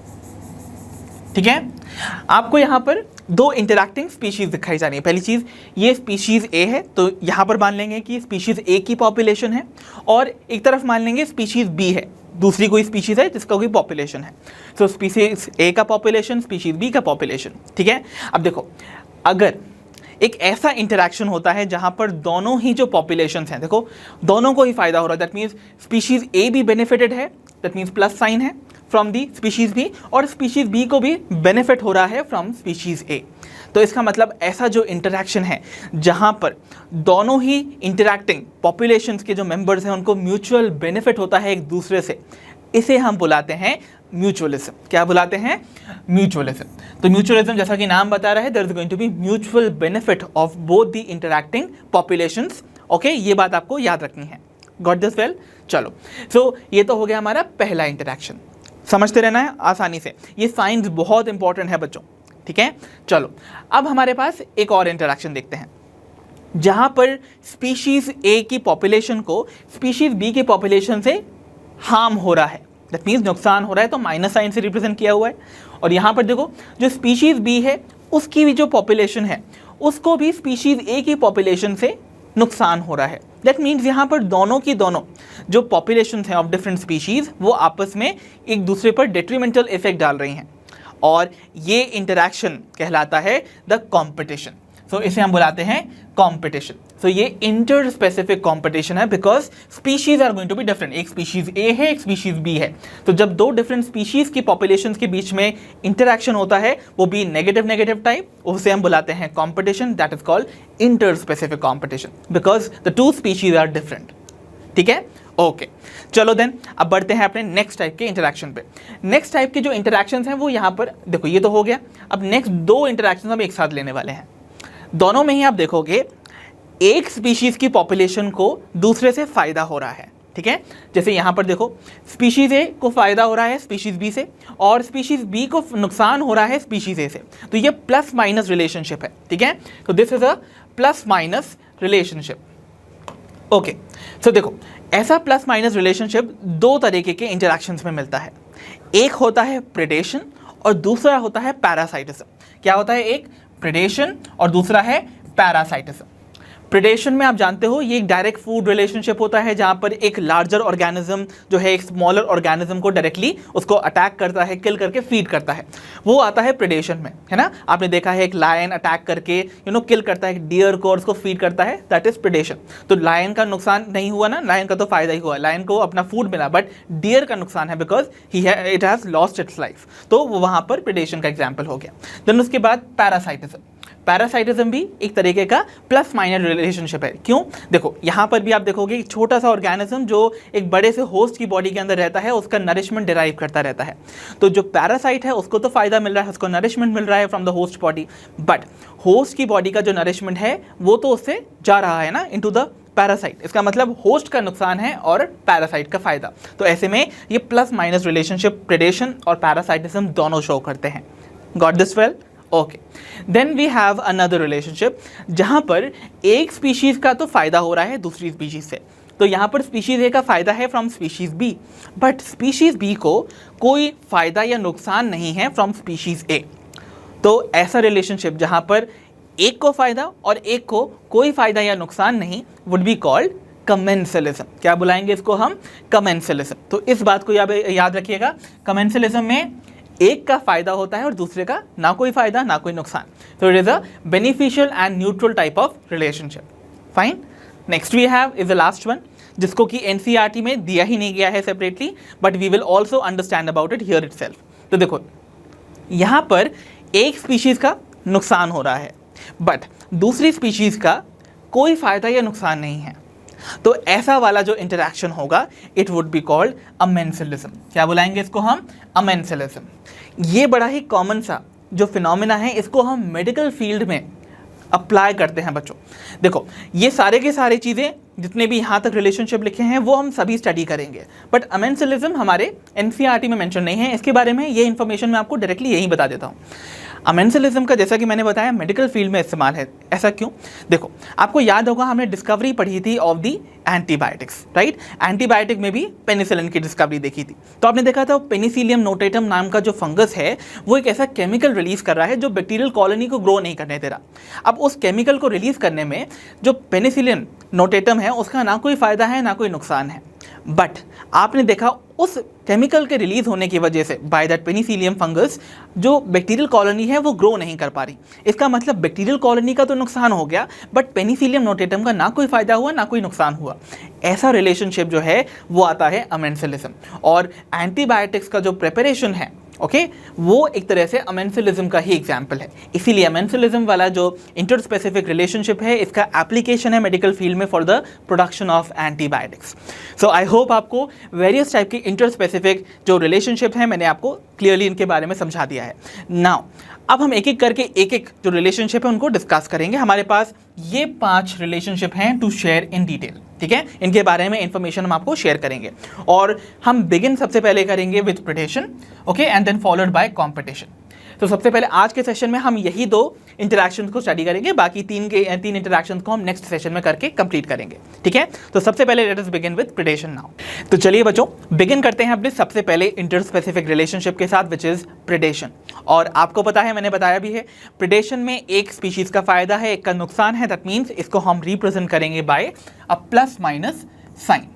ठीक है? आपको यहां पर दो इंटरैक्टिंग स्पीशीज दिखाई जा रही है। पहली चीज, ये स्पीशीज ए है, तो यहां पर मान लेंगे कि स्पीशीज ए की पॉपुलेशन है, और एक तरफ मान लेंगे स्पीशीज बी है, दूसरी कोई स्पीशीज है जिसका कोई पॉपुलेशन है। तो स्पीशीज ए का पॉपुलेशन, स्पीशीज बी का पॉपुलेशन, ठीक है? अब देखो, अगर एक ऐसा इंटरैक्शन होता है जहां पर दोनों ही जो पॉपुलेशंस हैं, देखो दोनों को ही फायदा हो रहा है, दैट मीन्स स्पीशीज ए भी बेनिफिटेड है, दैट मीन्स प्लस साइन है फ्रॉम दी स्पीशीज बी, और स्पीशीज बी को भी बेनिफिट हो रहा है फ्रॉम स्पीशीज ए। तो इसका मतलब ऐसा जो इंटरैक्शन है जहां पर दोनों ही इंटरैक्टिंग पॉपुलेशंस के जो मेंबर्स हैं उनको म्यूचुअल बेनिफिट होता है एक दूसरे से, इसे हम बुलाते हैं म्यूचुअलिज्म। क्या बुलाते हैं? म्यूचुअलिज्म। तो म्यूचुअलिज्म जैसा कि नाम बता रहा है, there is going to be mutual benefit of both the interacting populations. Okay, ये बात आपको याद रखनी है। Got this well? चलो, सो ये तो हो गया हमारा पहला इंटरैक्शन। समझते रहना है आसानी से, ये साइंस बहुत इंपॉर्टेंट है बच्चों, ठीक है? चलो, अब हमारे पास एक और इंटरैक्शन देखते हैं जहां पर स्पीशीज ए की पॉपुलेशन को स्पीशीज बी की पॉपुलेशन से हार्म हो रहा है, दैट मीन्स नुकसान हो रहा है, तो माइनस साइन से रिप्रेजेंट किया हुआ है। और यहाँ पर देखो, जो स्पीशीज बी है उसकी भी जो पॉपुलेशन है उसको भी स्पीशीज ए की पॉपुलेशन से नुकसान हो रहा है। दैट मीन्स यहाँ पर दोनों की दोनों जो पॉपुलेशन हैं ऑफ डिफरेंट स्पीशीज वो आपस में एक दूसरे पर डेट्रीमेंटल इफेक्ट डाल रही हैं। और ये इंटरैक्शन कहलाता है द कॉम्पिटिशन। सो इसे हम बुलाते हैं कॉम्पिटिशन। सो ये इंटर स्पेसिफिक कॉम्पिटिशन है because species are going to be different. एक स्पीशीज ए है, एक स्पीशीज बी है, तो जब दो डिफरेंट स्पीशीज की पॉपुलेशन के बीच में इंटरैक्शन होता है वो भी नेगेटिव टाइप, उसे हम बुलाते हैं competition. That is called inter specific competition because the two species are different. ठीक है, ओके चलो देन अब बढ़ते हैं अपने नेक्स्ट टाइप के इंटरैक्शन पे। नेक्स्ट टाइप के जो इंटरैक्शंस हैं वो यहाँ पर देखो, ये तो हो गया। अब नेक्स्ट दो इंटरैक्शंस हम एक साथ लेने वाले हैं। दोनों में ही आप देखोगे एक स्पीशीज की पॉपुलेशन को दूसरे से फायदा हो रहा है। ठीक है, जैसे यहाँ पर देखो स्पीशीज ए को फायदा हो रहा है स्पीशीज बी से, और स्पीशीज बी को नुकसान हो रहा है स्पीशीज ए से। तो ये प्लस माइनस रिलेशनशिप है। ठीक है, तो this is a plus minus relationship. Okay, so देखो ऐसा प्लस माइनस रिलेशनशिप दो तरीके के इंटरैक्शंस में मिलता है। एक होता है प्रेडेशन और दूसरा होता है पैरासाइटिज्म। क्या होता है? एक प्रेडेशन और दूसरा है पैरासाइटिज्म। प्रेडेशन में आप जानते हो ये एक डायरेक्ट फूड रिलेशनशिप होता है जहां पर एक लार्जर ऑर्गेनिज्म जो है एक स्मॉलर ऑर्गेनिज्म को डायरेक्टली उसको अटैक करता है, किल करके फीड करता है, वो आता है प्रेडेशन में, है ना। आपने देखा है एक लायन अटैक करके किल करता है डियर को और उसको फीड करता है, दैट इज प्रेडेशन। तो लायन का नुकसान नहीं हुआ ना, लायन का तो फायदा ही हुआ, लायन को अपना फूड मिला, बट डियर का नुकसान है because it has lost its life. तो वहां पर प्रेडेशन का एग्जाम्पल हो गया। देन उसके बाद पैरासाइटिज्म। पैरासाइटिज्म भी एक तरीके का प्लस माइनस रिलेशनशिप है। क्यों? देखो यहाँ पर भी आप देखोगे एक छोटा सा ऑर्गेनिज्म जो एक बड़े से होस्ट की बॉडी के अंदर रहता है उसका नरिशमेंट डिराइव करता रहता है। तो जो पैरासाइट है उसको तो फायदा मिल रहा है, उसको नरिशमेंट मिल रहा है from the host body, but host की बॉडी का जो नरिशमेंट है वो तो उससे जा रहा है ना इनटू द पैरासाइट। इसका मतलब होस्ट का नुकसान है और पैरासाइट का फायदा। तो ऐसे में ये प्लस माइनस रिलेशनशिप प्रेडेशन और पैरासाइटिज्म दोनों शो करते हैं। Got this well? Okay, then we have another relationship जहां पर एक स्पीशीज का तो फायदा हो रहा है दूसरी स्पीशीज से। तो यहाँ पर स्पीशीज ए का फायदा है from species B, but species B को कोई फायदा या नुकसान नहीं है फ्रॉम स्पीशीज ए। तो ऐसा रिलेशनशिप जहां पर एक को फायदा और एक को कोई फायदा या नुकसान नहीं वुड बी कॉल्ड कमेंसलिज्म। क्या बुलाएंगे इसको हम? कमेंसलिज्म। तो इस बात को याद रखिएगा, कमेंसलिज्म में एक का फायदा होता है और दूसरे का ना कोई फायदा ना कोई नुकसान। तो it is a beneficial and neutral type of relationship. Fine, next we have is the last one जिसको कि एनसीईआरटी में दिया ही नहीं गया है separately, but we will also understand about it here itself. तो देखो यहाँ पर एक स्पीशीज का नुकसान हो रहा है बट दूसरी स्पीशीज का कोई फायदा या नुकसान नहीं है। तो ऐसा वाला जो इंटरैक्शन होगा it would be called amensalism. क्या बुलाएंगे इसको हम? अमेंसलिज्म। ये बड़ा ही कॉमन सा जो फिनोमेना है, इसको हम मेडिकल फील्ड में अप्लाई करते हैं बच्चों। देखो ये सारे के सारे चीज़ें जितने भी यहाँ तक रिलेशनशिप लिखे हैं वो हम सभी स्टडी करेंगे, बट अमेंसलिज्म हमारे एनसीईआरटी में मेंशन नहीं है। इसके बारे में ये इन्फॉर्मेशन मैं आपको डायरेक्टली यही बता देता हूँ। अमेंसलिज्म का जैसा कि मैंने बताया मेडिकल फील्ड में इस्तेमाल है। ऐसा क्यों? देखो आपको याद होगा हमने डिस्कवरी पढ़ी थी of the antibiotics, right. Antibiotic में भी पेनिसिलिन की डिस्कवरी देखी थी। तो आपने देखा था पेनिसिलियम नोटेटम नाम का जो फंगस है वो एक ऐसा केमिकल रिलीज कर रहा है जो बैक्टीरियल कॉलोनी को ग्रो नहीं करने दे रहा। अब उस केमिकल को रिलीज करने में जो पेनिसिलिन नोटेटम है उसका ना कोई फायदा है ना कोई नुकसान है, बट आपने देखा उस केमिकल के रिलीज होने की वजह से बाय दैट पेनिसिलियम फंगस जो बैक्टीरियल कॉलोनी है वो ग्रो नहीं कर पा रही। इसका मतलब बैक्टीरियल कॉलोनी का तो नुकसान हो गया बट पेनिसिलियम नोटेटम का ना कोई फायदा हुआ ना कोई नुकसान हुआ। ऐसा रिलेशनशिप जो है वो आता है अमेंसलिज्म। और एंटीबायोटिक्स का जो प्रिपरेशन है वो एक तरह से अमेंसलिज्म का ही एग्जाम्पल है। इसीलिए अमेंसलिज्म वाला जो इंटरस्पेसिफिक रिलेशनशिप है इसका एप्लीकेशन है मेडिकल फील्ड में for the production of antibiotics. So I hope आपको वेरियस टाइप की इंटरस्पेसिफिक जो रिलेशनशिप है मैंने आपको क्लियरली इनके बारे में समझा दिया है। नाउ अब हम एक एक करके एक एक जो रिलेशनशिप है उनको डिस्कस करेंगे। हमारे पास ये 5 रिलेशनशिप हैं टू शेयर इन डिटेल, ठीक है। इनके बारे में इंफॉर्मेशन हम आपको शेयर करेंगे और हम बिगिन सबसे पहले करेंगे with predation, okay, and then followed by competition. तो सबसे पहले आज के सेशन में हम यही 2 इंटरैक्शंस को स्टडी करेंगे, बाकी 3 इंटरैक्शंस को हम नेक्स्ट सेशन में करके कंप्लीट करेंगे, ठीक है। तो सबसे पहले let us begin with predation now. तो चलिए बच्चों बिगिन करते हैं अपने सबसे पहले इंटरस्पेसिफिक रिलेशनशिप के साथ विच इज प्रेडेशन। और आपको पता है मैंने बताया भी है प्रेडेशन में एक स्पीशीज का फायदा है एक का नुकसान है, दैट मीन्स इसको हम रिप्रेजेंट करेंगे बाय अ प्लस माइनस साइन,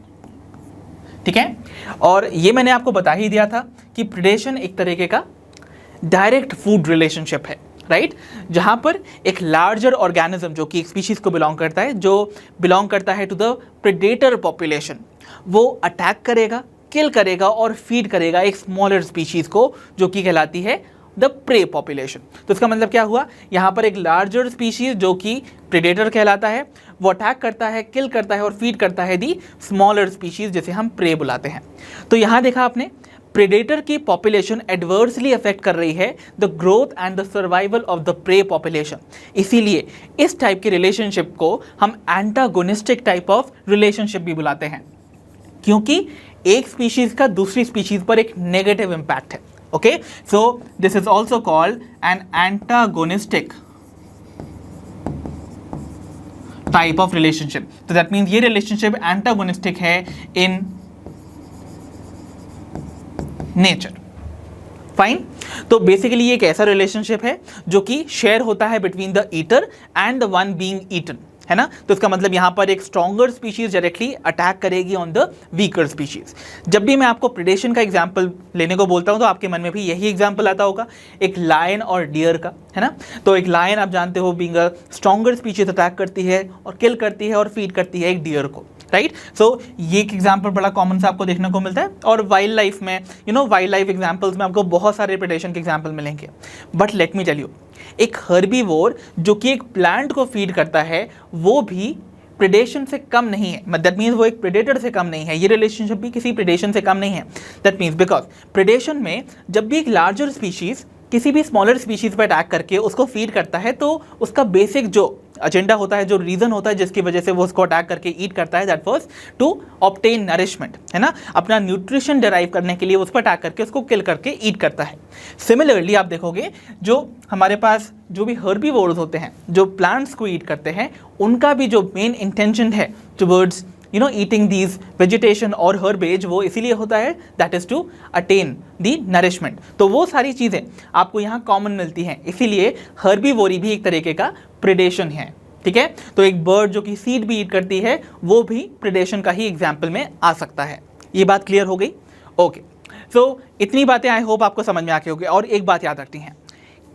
ठीक है। और ये मैंने आपको बता ही दिया था कि प्रेडेशन एक तरीके का डायरेक्ट फूड रिलेशनशिप है, राइट, जहां पर एक लार्जर ऑर्गेनिज्म जो कि एक स्पीशीज को बिलोंग करता है, जो बिलोंग करता है टू द प्रेडेटर पॉपुलेशन, वो अटैक करेगा, किल करेगा और फीड करेगा एक स्मॉलर स्पीशीज को जो कि कहलाती है द प्रे पॉपुलेशन। तो इसका मतलब क्या हुआ, यहाँ पर एक लार्जर स्पीशीज जो कि प्रेडेटर कहलाता है, वो अटैक करता है, किल करता है और फीड करता है दी स्मॉलर स्पीशीज जिसे हम प्रे बुलाते हैं। तो यहाँ देखा आपने, प्रेडेटर की पॉपुलेशन एडवर्सली अफेक्ट कर रही है the growth and the survival of the prey population. इसीलिए इस टाइप की रिलेशनशिप को हम एंटागोनिस्टिक टाइप ऑफ रिलेशनशिप भी बुलाते हैं, क्योंकि एक स्पीशीज का दूसरी स्पीशीज पर एक नेगेटिव इंपैक्ट है। Okay, so this is also called an antagonistic type of relationship. तो दैट मीन्स ये रिलेशनशिप एंटागोनिस्टिक है इन नेचर। फाइन, तो बेसिकली ये एक ऐसा रिलेशनशिप है जो कि शेयर होता है between the eater and the one being eaten, है ना। तो इसका मतलब यहां पर एक स्ट्रॉन्गर स्पीशीज डायरेक्टली अटैक करेगी ऑन द वीकर स्पीशीज। जब भी मैं आपको प्रेडेशन का एग्जांपल लेने को बोलता हूं तो आपके मन में भी यही एग्जांपल आता होगा, एक लायन और डियर का, है ना। तो एक लायन आप जानते हो being a stronger species attack करती है और किल करती है और फीड करती है एक डियर को, राइट। सो ये एक एग्जांपल बड़ा कॉमन सा आपको देखने को मिलता है। और वाइल्ड लाइफ में, वाइल्ड लाइफ एग्जांपल्स में आपको बहुत सारे प्रेडेशन के एग्जांपल मिलेंगे। But let me tell you, एक हर्बीवोर जो कि एक प्लांट को फीड करता है, वो भी प्रेडेशन से कम नहीं है। दैट मीन्स वो एक प्रेडेटर से कम नहीं है, ये रिलेशनशिप भी किसी प्रेडेशन से कम नहीं है। दैट मीन्स बिकॉज प्रेडेशन में जब भी एक लार्जर स्पीशीज किसी भी स्मॉलर स्पीशीज पर अटैक करके उसको फीड करता है, तो उसका बेसिक जो एजेंडा होता है, जो रीजन होता है जिसकी वजह से वो उसको अटैक करके ईट करता है, that was to obtain nourishment, है ना। अपना न्यूट्रिशन डिराइव करने के लिए उस पर अटैक करके उसको किल करके ईट करता है। सिमिलरली आप देखोगे जो हमारे पास जो भी हर्बीवोर्स होते हैं, जो प्लांट्स को ईट करते हैं, उनका भी जो मेन इंटेंशन है टुवर्ड्स ईटिंग दीज वेजिटेशन और हर्बेज, वो इसीलिए होता है that is to attain the nourishment. तो वो सारी चीज़ें आपको यहाँ कॉमन मिलती हैं, इसीलिए हर्बीवोरी भी एक तरीके का प्रेडेशन है, ठीक है। तो एक बर्ड जो कि सीड भी ईट करती है, वो भी प्रेडेशन का ही एग्जाम्पल में आ सकता है। ये बात क्लियर हो गई? ओके, सो इतनी बातें आई होप आपको समझ में आके होगी। और एक बात याद रखनी है,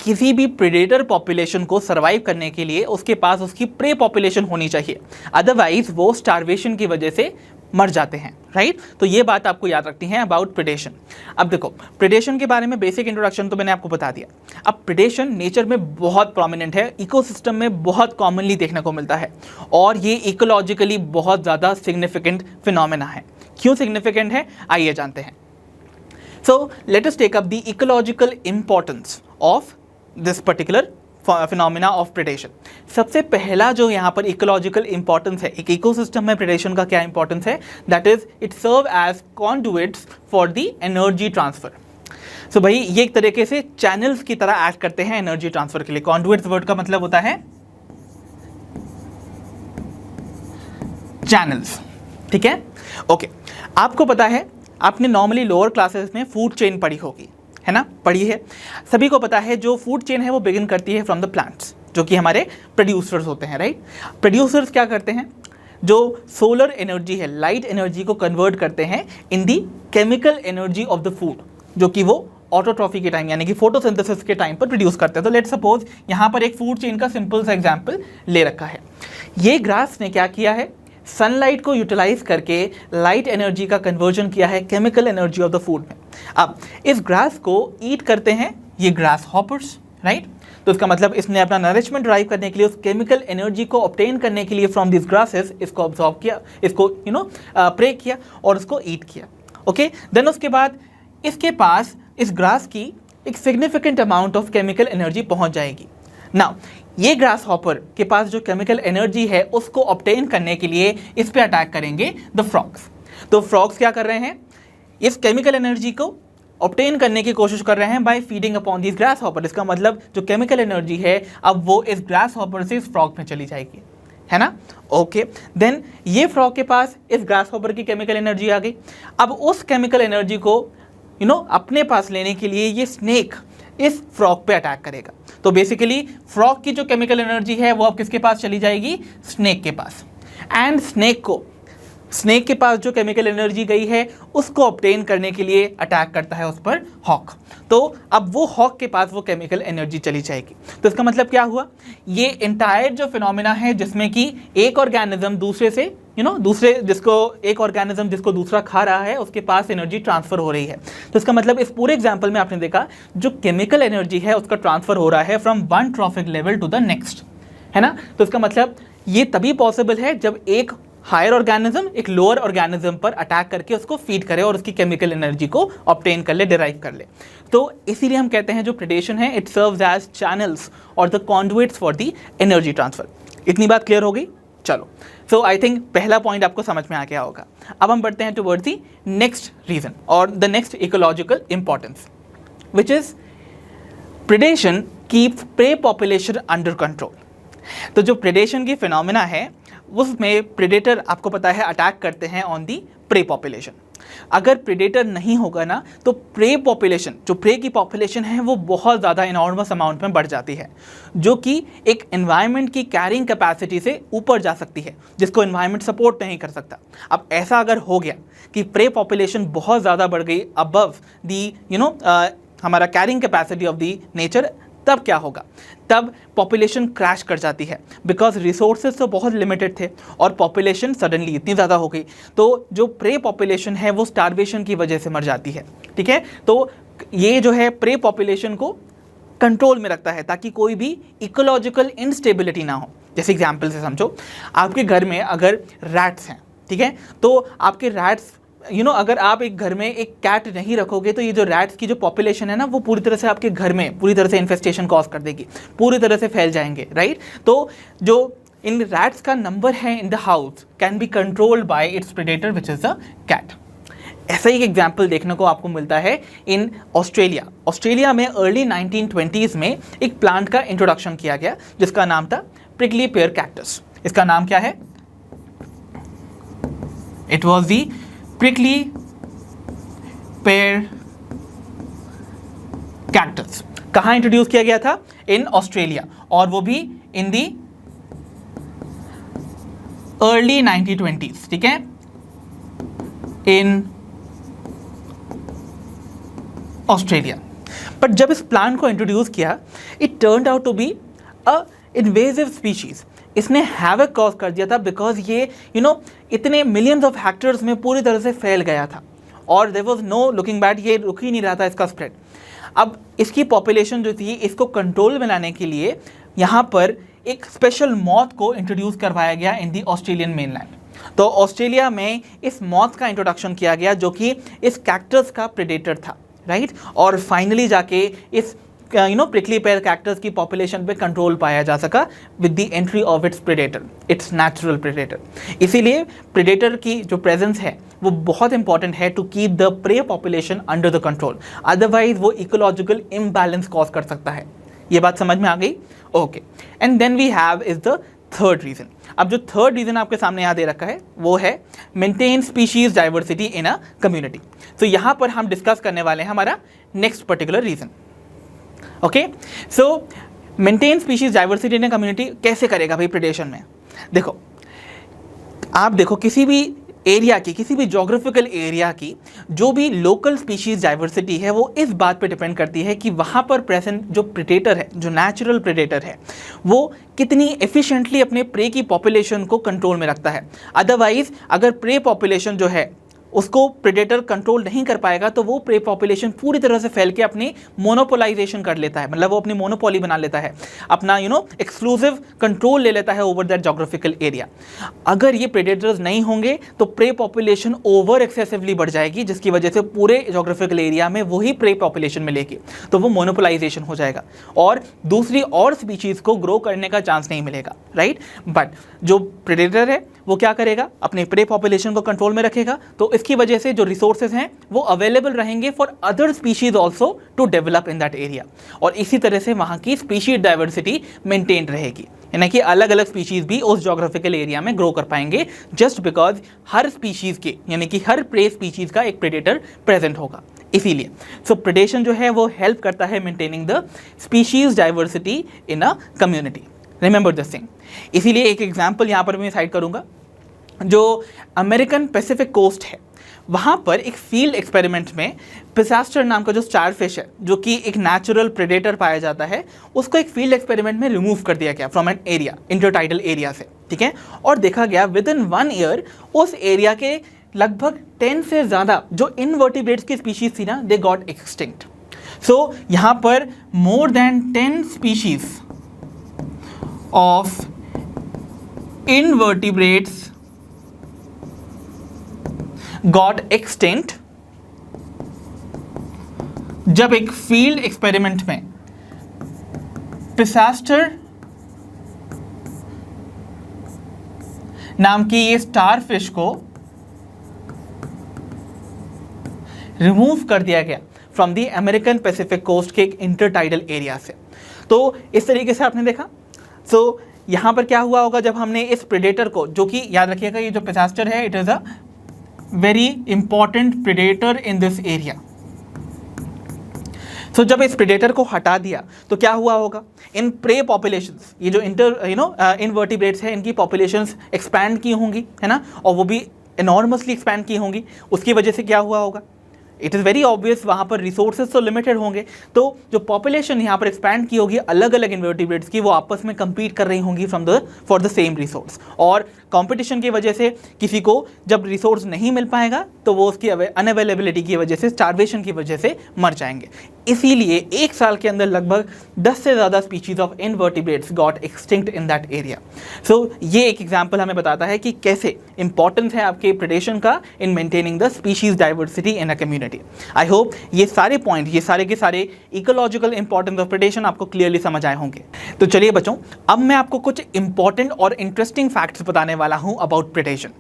किसी भी प्रेडेटर पॉपुलेशन को सर्वाइव करने के लिए उसके पास उसकी प्रे पॉपुलेशन होनी चाहिए, अदरवाइज वो स्टार्वेशन की वजह से मर जाते हैं, राइट। तो ये बात आपको याद रखनी है अबाउट प्रेडेशन। अब देखो, प्रेडेशन के बारे में बेसिक इंट्रोडक्शन तो मैंने आपको बता दिया। अब प्रेडेशन नेचर में बहुत प्रोमिनेंट है, इकोसिस्टम में बहुत कॉमनली देखने को मिलता है, और ये इकोलॉजिकली बहुत ज़्यादा सिग्निफिकेंट फिनोमेना है। क्यों सिग्निफिकेंट है, आइए जानते हैं। So let us take up the ecological importance of this particular phenomena of predation. सबसे पहला जो यहाँ पर इकोलॉजिकल इंपॉर्टेंस है, एक इकोसिस्टम में प्रेडेशन का क्या इंपॉर्टेंस है, that is it serve as conduits for the energy transfer. So भाई ये एक तरीके से चैनल्स की तरह एक्ट करते हैं एनर्जी ट्रांसफर के लिए। कॉन्डुइट्स वर्ड का मतलब होता है चैनल्स, ठीक है। ओके, आपको पता है, आपने नॉर्मली लोअर क्लासेस में फूड चेन पढ़ी होगी, है ना, पढ़ी है। सभी को पता है जो फूड चेन है वो बिगिन करती है फ्रॉम द प्लांट्स, जो कि हमारे प्रोड्यूसर्स होते हैं, राइट। प्रोड्यूसर्स क्या करते हैं, जो सोलर एनर्जी है, लाइट एनर्जी को कन्वर्ट करते हैं in the chemical energy of the food, जो कि वो ऑटोट्रॉफी के टाइम यानी कि फोटोसिंथेसिस के टाइम पर प्रोड्यूस करते हैं। तो लेट्स सपोज यहाँ पर एक फूड चेन का सिंपल सा एग्जाम्पल ले रखा है। ये ग्रास ने क्या किया है, सनलाइट को यूटिलाइज करके लाइट एनर्जी का कन्वर्जन किया है chemical energy of the food में। अब इस ग्रास को ईट करते हैं ये ग्रास हॉपर्स, राइट। तो इसका मतलब इसने अपना नरिशमेंट ड्राइव करने के लिए, उस केमिकल एनर्जी को ऑब्टेन करने के लिए फ्रॉम दिस ग्रासेस, इसको ऑब्जॉर्व किया, इसको प्रे किया और उसको ईट किया। ओके, देन उसके बाद इसके पास इस ग्रास की एक significant amount of chemical energy पहुंच जाएगी। नाउ ये ग्रास हॉपर के पास जो केमिकल एनर्जी है उसको ऑब्टेन करने के लिए इस पे अटैक करेंगे द फ्रॉग्स। तो फ्रॉग्स क्या कर रहे हैं, इस केमिकल एनर्जी को ऑब्टेन करने की कोशिश कर रहे हैं by feeding upon this grasshopper. इसका मतलब जो केमिकल एनर्जी है अब वो इस ग्रास हॉपर से इस फ्रॉग में चली जाएगी, है ना। ओके, देन ये फ्रॉग के पास इस ग्रास हॉपर की केमिकल एनर्जी आ गई। अब उस केमिकल एनर्जी को अपने पास लेने के लिए ये स्नेक इस फ्रॉग पे अटैक करेगा। तो बेसिकली फ्रॉग की जो केमिकल एनर्जी है वो अब किसके पास चली जाएगी, स्नेक के पास। एंड स्नेक को स्नेक के पास जो केमिकल एनर्जी गई है उसको ऑब्टेन करने के लिए अटैक करता है उस पर हॉक। तो अब वो हॉक के पास वो केमिकल एनर्जी चली जाएगी। तो इसका मतलब क्या हुआ, ये एंटायर जो फिनोमेना है जिसमें कि एक ऑर्गेनिज्म दूसरे से दूसरे एक ऑर्गेनिज्म जिसको दूसरा खा रहा है उसके पास एनर्जी ट्रांसफर हो रही है। तो इसका मतलब इस पूरे एग्जाम्पल में आपने देखा जो केमिकल एनर्जी है उसका ट्रांसफर हो रहा है from one trophic level to the next, है ना। तो इसका मतलब ये तभी पॉसिबल है जब एक हायर ऑर्गेनिज्म एक लोअर ऑर्गेनिज्म पर अटैक करके उसको फीड करे और उसकी केमिकल एनर्जी को ऑब्टेन कर ले, डिराइव कर ले। तो इसीलिए हम कहते हैं जो प्रेडेशन है इट सर्व्स एज चैनल्स और the कॉन्डुइट्स for the energy transfer. इतनी बात क्लियर हो गई। चलो, सो आई थिंक पहला पॉइंट आपको समझ में आ गया होगा। अब हम बढ़ते हैं टुवर्ड्स द नेक्स्ट रीजन और the next ecological importance which is predation keeps pray population under control. तो जो प्रेडेशन की फिनोमेना है उसमें प्रेडेटर आपको पता है अटैक करते हैं ऑन दी प्रे पॉपुलेशन। अगर प्रेडेटर नहीं होगा ना तो प्रे पॉपुलेशन, जो प्रे की पॉपुलेशन है वो बहुत ज़्यादा इनॉर्मस अमाउंट में बढ़ जाती है, जो कि एक एनवायरनमेंट की कैरिंग कैपेसिटी से ऊपर जा सकती है, जिसको एनवायरनमेंट सपोर्ट नहीं कर सकता। अब ऐसा अगर हो गया कि प्रे पॉपुलेशन बहुत ज़्यादा बढ़ गई अबव दी हमारा carrying capacity of the nature, तब क्या होगा, तब पॉपुलेशन क्रैश कर जाती है बिकॉज रिसोर्सेज तो बहुत लिमिटेड थे और पॉपुलेशन सडनली इतनी ज़्यादा हो गई। तो जो प्रे पॉपुलेशन है वो स्टारवेशन की वजह से मर जाती है। ठीक है, तो ये जो है प्रे पॉपुलेशन को कंट्रोल में रखता है ताकि कोई भी इकोलॉजिकल इनस्टेबिलिटी ना हो। जैसे एग्जाम्पल से समझो, आपके घर में अगर रैट्स हैं, ठीक है, तो आपके रैट्स अगर आप एक घर में एक कैट नहीं रखोगे तो ये जो रैट्स की जो पॉपुलेशन है ना वो पूरी तरह से आपके घर में पूरी तरह से इन्फेस्टेशन कॉज कर देगी, पूरी तरह से फैल जाएंगे, राइट। तो जो इन रैट्स का नंबर है in the house can be controlled by its predator which is the cat. ऐसा ही एक एग्जाम्पल देखने को आपको मिलता है इन ऑस्ट्रेलिया। ऑस्ट्रेलिया में अर्ली 1920s में एक प्लांट का इंट्रोडक्शन किया गया जिसका नाम था प्रिकली पेयर कैक्टस। इसका नाम क्या है, it was the prickly pear cactus। कहाँ इंट्रोड्यूस किया गया था, इन ऑस्ट्रेलिया, और वो भी इन दी अर्ली 1920s, ठीक है, इन ऑस्ट्रेलिया। बट जब इस प्लांट को इंट्रोड्यूस किया it turned out to be a invasive species. इसने हैवक कॉज कर दिया था बिकॉज ये इतने मिलियंस ऑफ हेक्टर्स में पूरी तरह से फैल गया था और there was no looking back, ये रुक ही नहीं रहा था इसका स्प्रेड। अब इसकी पॉपुलेशन जो थी इसको कंट्रोल में लाने के लिए यहाँ पर एक स्पेशल मॉथ को इंट्रोड्यूस करवाया गया इन दी ऑस्ट्रेलियन मेनलैंड। तो ऑस्ट्रेलिया में इस मॉथ का इंट्रोडक्शन किया गया जो कि इस कैक्टस का प्रेडेटर था, राइट। और फाइनली जाके इस प्रिकली पेयर कैक्टस की पॉपुलेशन पे कंट्रोल पाया जा सका with the entry of its predator, its natural predator. इसीलिए प्रेडेटर की जो प्रेजेंस है वो बहुत इंपॉर्टेंट है to keep the prey population under the control, otherwise वो इकोलॉजिकल इम्बैलेंस कॉज कर सकता है। ये बात समझ में आ गई, okay. And then we have is the third reason. अब जो थर्ड रीजन आपके सामने यहाँ दे रखा है वो है maintain species diversity in a community. तो यहाँ पर हम डिस्कस करने वाले हैं हमारा next particular reason. Okay, so maintain species diversity in community कैसे करेगा भाई प्रेडेशन में। देखो, आप देखो किसी भी एरिया की, किसी भी जोग्राफिकल एरिया की जो भी लोकल स्पीशीज डाइवर्सिटी है वो इस बात पे डिपेंड करती है कि वहाँ पर प्रेजेंट जो प्रेडेटर है, जो नेचुरल प्रेडेटर है, वो कितनी एफिशिएंटली अपने प्रे की पॉपुलेशन को कंट्रोल में रखता है। अदरवाइज अगर प्रे पॉपुलेशन जो है उसको प्रेडेटर कंट्रोल नहीं कर पाएगा तो वो प्रे पॉपुलेशन पूरी तरह से फैल के अपनी मोनोपोलाइजेशन कर लेता है, मतलब वो अपनी मोनोपोली बना लेता है, अपना एक्सक्लूसिव कंट्रोल ले लेता है ओवर दैट जोग्राफिकल एरिया। अगर ये प्रेडेटर्स नहीं होंगे तो प्रे पॉपुलेशन ओवर एक्सेसिवली बढ़ जाएगी जिसकी वजह से पूरे जोग्राफिकल एरिया में वही प्रे पॉपुलेशन मिलेगी, तो वो मोनोपोलाइजेशन हो जाएगा और दूसरी और स्पीशीज को ग्रो करने का चांस नहीं मिलेगा, राइट। बट जो प्रेडेटर है वो क्या करेगा, अपने प्रे पॉपुलेशन को कंट्रोल में रखेगा, तो इसकी वजह से जो रिसोर्सेज हैं वो अवेलेबल रहेंगे for other species also to develop in that area, और इसी तरह से वहाँ की स्पीशीज डाइवर्सिटी मेंटेन रहेगी, यानी कि अलग अलग स्पीशीज भी उस जोग्राफिकल एरिया में ग्रो कर पाएंगे जस्ट बिकॉज हर स्पीशीज के, यानी कि हर प्रे स्पीशीज का एक प्रेडेटर प्रेजेंट होगा। इसीलिए सो प्रेडेशन जो है वो हेल्प करता है maintaining the species diversity in a community. Remember this thing. इसीलिए एक एग्जाम्पल यहाँ पर मैं साइड करूँगा। जो अमेरिकन पैसिफिक कोस्ट है वहाँ पर एक फील्ड एक्सपेरिमेंट में पिसास्टर नाम का जो स्टारफिश है, जो कि एक नेचुरल प्रेडेटर पाया जाता है, उसको एक फील्ड एक्सपेरिमेंट में रिमूव कर दिया गया from an area, intertidal area से, ठीक है। और देखा गया विद इन 1 ईयर उस एरिया के लगभग 10 से ज़्यादा जो इनवर्टिब्रेट्स की स्पीशीज थी ना, दे गॉट एक्सटिंक्ट। सो यहाँ पर more than 10 species of invertebrates got extinct जब एक फील्ड एक्सपेरिमेंट में पिसास्टर नाम की ये स्टारफिश को रिमूव कर दिया गया from the American Pacific coast के एक इंटरटाइडल एरिया से। तो इस तरीके से आपने देखा। सो यहां पर क्या हुआ होगा जब हमने इस प्रेडेटर को, जो कि याद रखिएगा ये जो पिसास्टर है, it is a very important predator in this area. So जब इस प्रेडेटर को हटा दिया तो क्या हुआ होगा, इन प्रे पॉपुलेशंस, ये जो इनवर्टिब्रेट्स है, इनकी पॉपुलेशंस एक्सपैंड की होंगी, है ना, और वो भी एनॉर्मसली एक्सपैंड की होंगी। उसकी वजह से क्या हुआ होगा, इट इज़ वेरी ऑब्वियस, वहाँ पर रिसोर्सेज तो लिमिटेड होंगे, तो जो पॉपुलेशन यहाँ पर एक्सपैंड की होगी अलग अलग इन्वर्टिब्रेट्स की, वो आपस में compete कर रही होंगी फॉर द सेम रिसोर्स। और कंपटीशन की वजह से किसी को जब रिसोर्स नहीं मिल पाएगा तो वो उसकी अनअवेलेबिलिटी की वजह से, स्टारवेशन की वजह से मर जाएंगे। इसीलिए 1 साल के अंदर लगभग 10 से ज़्यादा species of invertebrates got extinct in that area. So ये एक एग्जाम्पल हमें बताता है कि कैसे इंपॉर्टेंस है आपके प्रेडेशन का in maintaining the species diversity in a community. I hope ये सारे पॉइंट, ये सारे के सारे इकोलॉजिकल इंपॉर्टेंस ऑफ प्रेडेशन आपको क्लियरली समझ आए होंगे। तो चलिए बच्चों, अब मैं आपको कुछ इंपॉर्टेंट और इंटरेस्टिंग फैक्ट्स बताने वाला हूं अबाउट प्रेडेशन।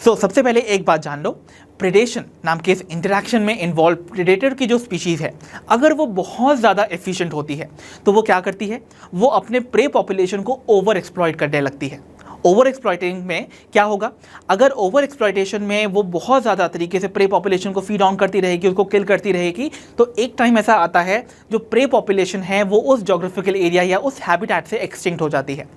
सो सबसे पहले एक बात जान लो, प्रेडेशन नाम के इस इंटरैक्शन में इन्वॉल्व प्रेडेटर की जो स्पीशीज है, अगर वो बहुत ज़्यादा एफिशिएंट होती है तो वो क्या करती है, वो अपने प्रे पॉपुलेशन को ओवर एक्सप्लॉइट करने लगती है। ओवर एक्सप्लॉइटिंग में क्या होगा, अगर ओवर एक्सप्लॉइटेशन में वो बहुत ज़्यादा तरीके से प्रे पॉपुलेशन को फीड ऑन करती रहेगी, उसको किल करती रहेगी, तो एक टाइम ऐसा आता है जो प्रे पॉपुलेशन है वो उस जोग्राफिकल एरिया या उस हैबिटेट से एक्सटिंक्ट हो जाती है।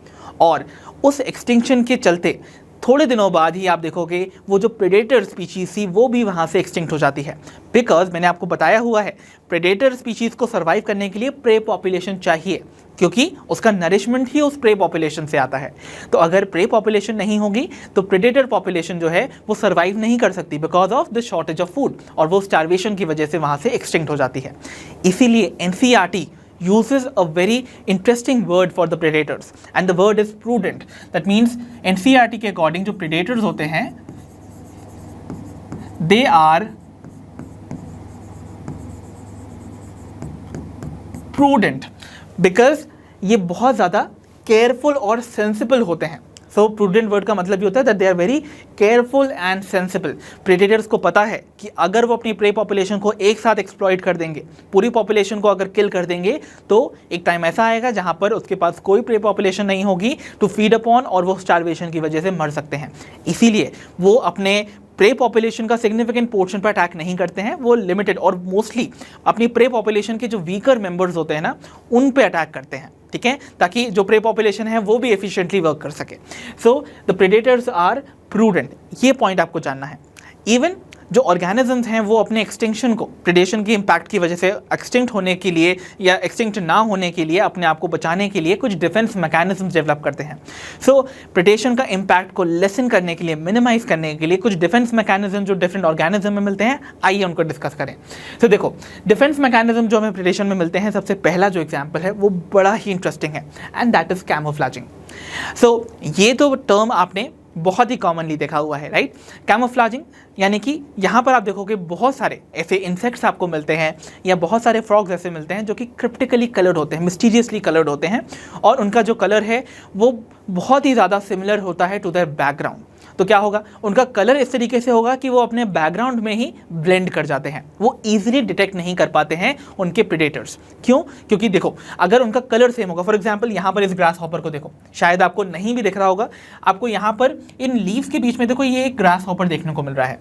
और उस एक्सटिंक्शन के चलते थोड़े दिनों बाद ही आप देखोगे वो जो प्रेडेटर स्पीशीज थी वो भी वहाँ से एक्सटिंक्ट हो जाती है। बिकॉज मैंने आपको बताया हुआ है, प्रेडेटर स्पीशीज को सर्वाइव करने के लिए प्रे पॉपुलेशन चाहिए, क्योंकि उसका नरिशमेंट ही उस प्रे पॉपुलेशन से आता है। तो अगर प्रे पॉपुलेशन नहीं होगी तो प्रेडेटर पॉपुलेशन जो है वो सर्वाइव नहीं कर सकती because of the shortage of food, और वो स्टारवेशन की वजह से वहाँ से एक्सटिंक्ट हो जाती है। इसीलिए NCERT uses a very interesting word for the predators and the word is prudent. That means NCERT के according जो predators होते हैं they are prudent because ये बहुत ज़्यादा careful और sensible होते हैं। सो प्रूडेंट वर्ड का मतलब ये होता है that they are very careful and sensible. Predators को पता है कि अगर वो अपनी प्रे पॉपुलेशन को एक साथ एक्सप्लॉइट कर देंगे, पूरी पॉपुलेशन को अगर किल कर देंगे, तो एक टाइम ऐसा आएगा जहां पर उसके पास कोई प्रे पॉपुलेशन नहीं होगी टू फीड अपॉन, और वो स्टारवेशन की वजह से मर सकते हैं। इसीलिए वो अपने प्रे पॉपुलेशन का सिग्निफिकेंट पोर्शन पर अटैक नहीं करते हैं, वो लिमिटेड और मोस्टली अपनी प्रे पॉपुलेशन के जो वीकर मेंबर्स होते हैं ना, उन पे अटैक करते हैं, ठीक है, ताकि जो प्रे पॉपुलेशन है वो भी एफिशिएंटली वर्क कर सके। So the predators are prudent, ये पॉइंट आपको जानना है। इवन जो ऑर्गेनिजम्स हैं वो अपने एक्सटिंक्शन को, प्रेडेशन की इम्पैक्ट की वजह से एक्सटिंक्ट होने के लिए या एक्सटिंक्ट ना होने के लिए, अपने आप को बचाने के लिए कुछ डिफेंस मैकेनिज्म्स डेवलप करते हैं। सो प्रेडेशन का इम्पैक्ट को लेसन करने के लिए, मिनिमाइज करने के लिए कुछ डिफेंस मैकेनिज्म जो डिफरेंट ऑर्गेनिज्म में मिलते हैं, आइए उनको डिस्कस करें। तो देखो, डिफेंस मैकेनिज्म जो हमें प्रेडेशन में मिलते हैं, सबसे पहला जो एग्जाम्पल है वो बड़ा ही इंटरेस्टिंग है एंड दैट इज कैमोफ्लेजिंग। सो ये तो टर्म आपने बहुत ही कॉमनली देखा हुआ है, राइट। कैमोफ्लेजिंग यानी कि यहाँ पर आप देखोगे बहुत सारे ऐसे इंसेक्ट्स आपको मिलते हैं या बहुत सारे फ्रॉग्स ऐसे मिलते हैं जो कि क्रिप्टिकली कलर्ड होते हैं, मिस्टीरियसली कलर्ड होते हैं, और उनका जो कलर है वो बहुत ही ज़्यादा सिमिलर होता है टू देयर बैकग्राउंड। तो क्या होगा, उनका कलर इस तरीके से होगा कि वो अपने बैकग्राउंड में ही ब्लेंड कर जाते हैं, वो ईजिली डिटेक्ट नहीं कर पाते हैं उनके प्रेडेटर्स। क्यों? क्योंकि देखो, अगर उनका कलर सेम होगा, फॉर एग्जांपल यहाँ पर इस ग्रास हॉपर को देखो, शायद आपको नहीं भी दिख रहा होगा, आपको यहाँ पर इन लीव्स के बीच में देखो ये एक ग्रास हॉपर देखने को मिल रहा है।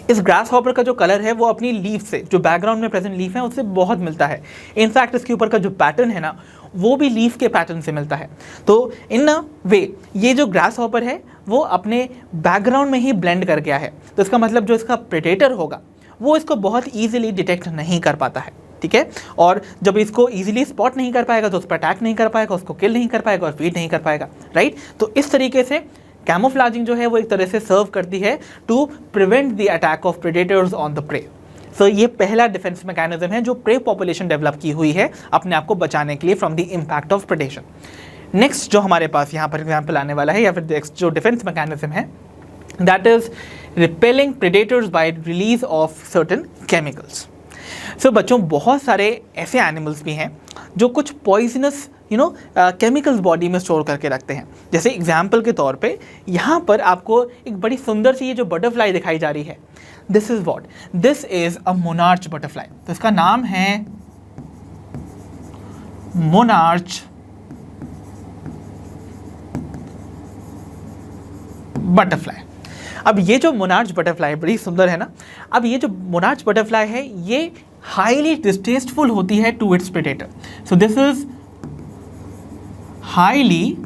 इस ग्रास हॉपर का जो कलर है वो अपनी लीफ से, जो बैकग्राउंड में प्रेजेंट लीफ है उससे बहुत मिलता है। इनफैक्ट इसके ऊपर का जो पैटर्न है ना वो भी लीफ के पैटर्न से मिलता है। तो इन अ वे ये जो ग्रास हॉपर है वो अपने बैकग्राउंड में ही ब्लेंड कर गया है। तो इसका मतलब जो इसका प्रेडेटर होगा वो इसको बहुत ईजिली डिटेक्ट नहीं कर पाता है, ठीक है। और जब इसको ईजिली स्पॉट नहीं कर पाएगा तो उस पर अटैक नहीं कर पाएगा, उसको किल नहीं कर पाएगा और फीड नहीं कर पाएगा, राइट। तो इस तरीके से कैमोफ्लेजिंग जो है वो एक तरह से सर्व करती है to prevent the attack of predators on the prey. So ये पहला डिफेंस मैकेनिज्म है जो प्रे पॉपुलेशन डेवलप की हुई है अपने आप को बचाने के लिए from the impact of predation. Next जो हमारे पास यहाँ पर एग्जाम्पल आने वाला है या फिर नेक्स्ट जो डिफेंस मैकेनिज्म है that is repelling predators by release of certain chemicals. So बच्चों बहुत सारे ऐसे एनिमल्स भी हैं जो कुछ पॉइजनस केमिकल्स बॉडी में स्टोर करके रखते हैं। जैसे एग्जाम्पल के तौर पे यहाँ पर आपको एक बड़ी सुंदर सी ये जो बटरफ्लाई दिखाई जा रही है, this is what, this is a monarch butterfly. तो इसका नाम है मोनार्च बटरफ्लाई। अब ये जो मोनार्च बटरफ्लाई बड़ी सुंदर है ना, अब ये जो मोनार्च बटरफ्लाई है ये हाईली डिस्टेस्टफुल होती है to its predator. So this is highly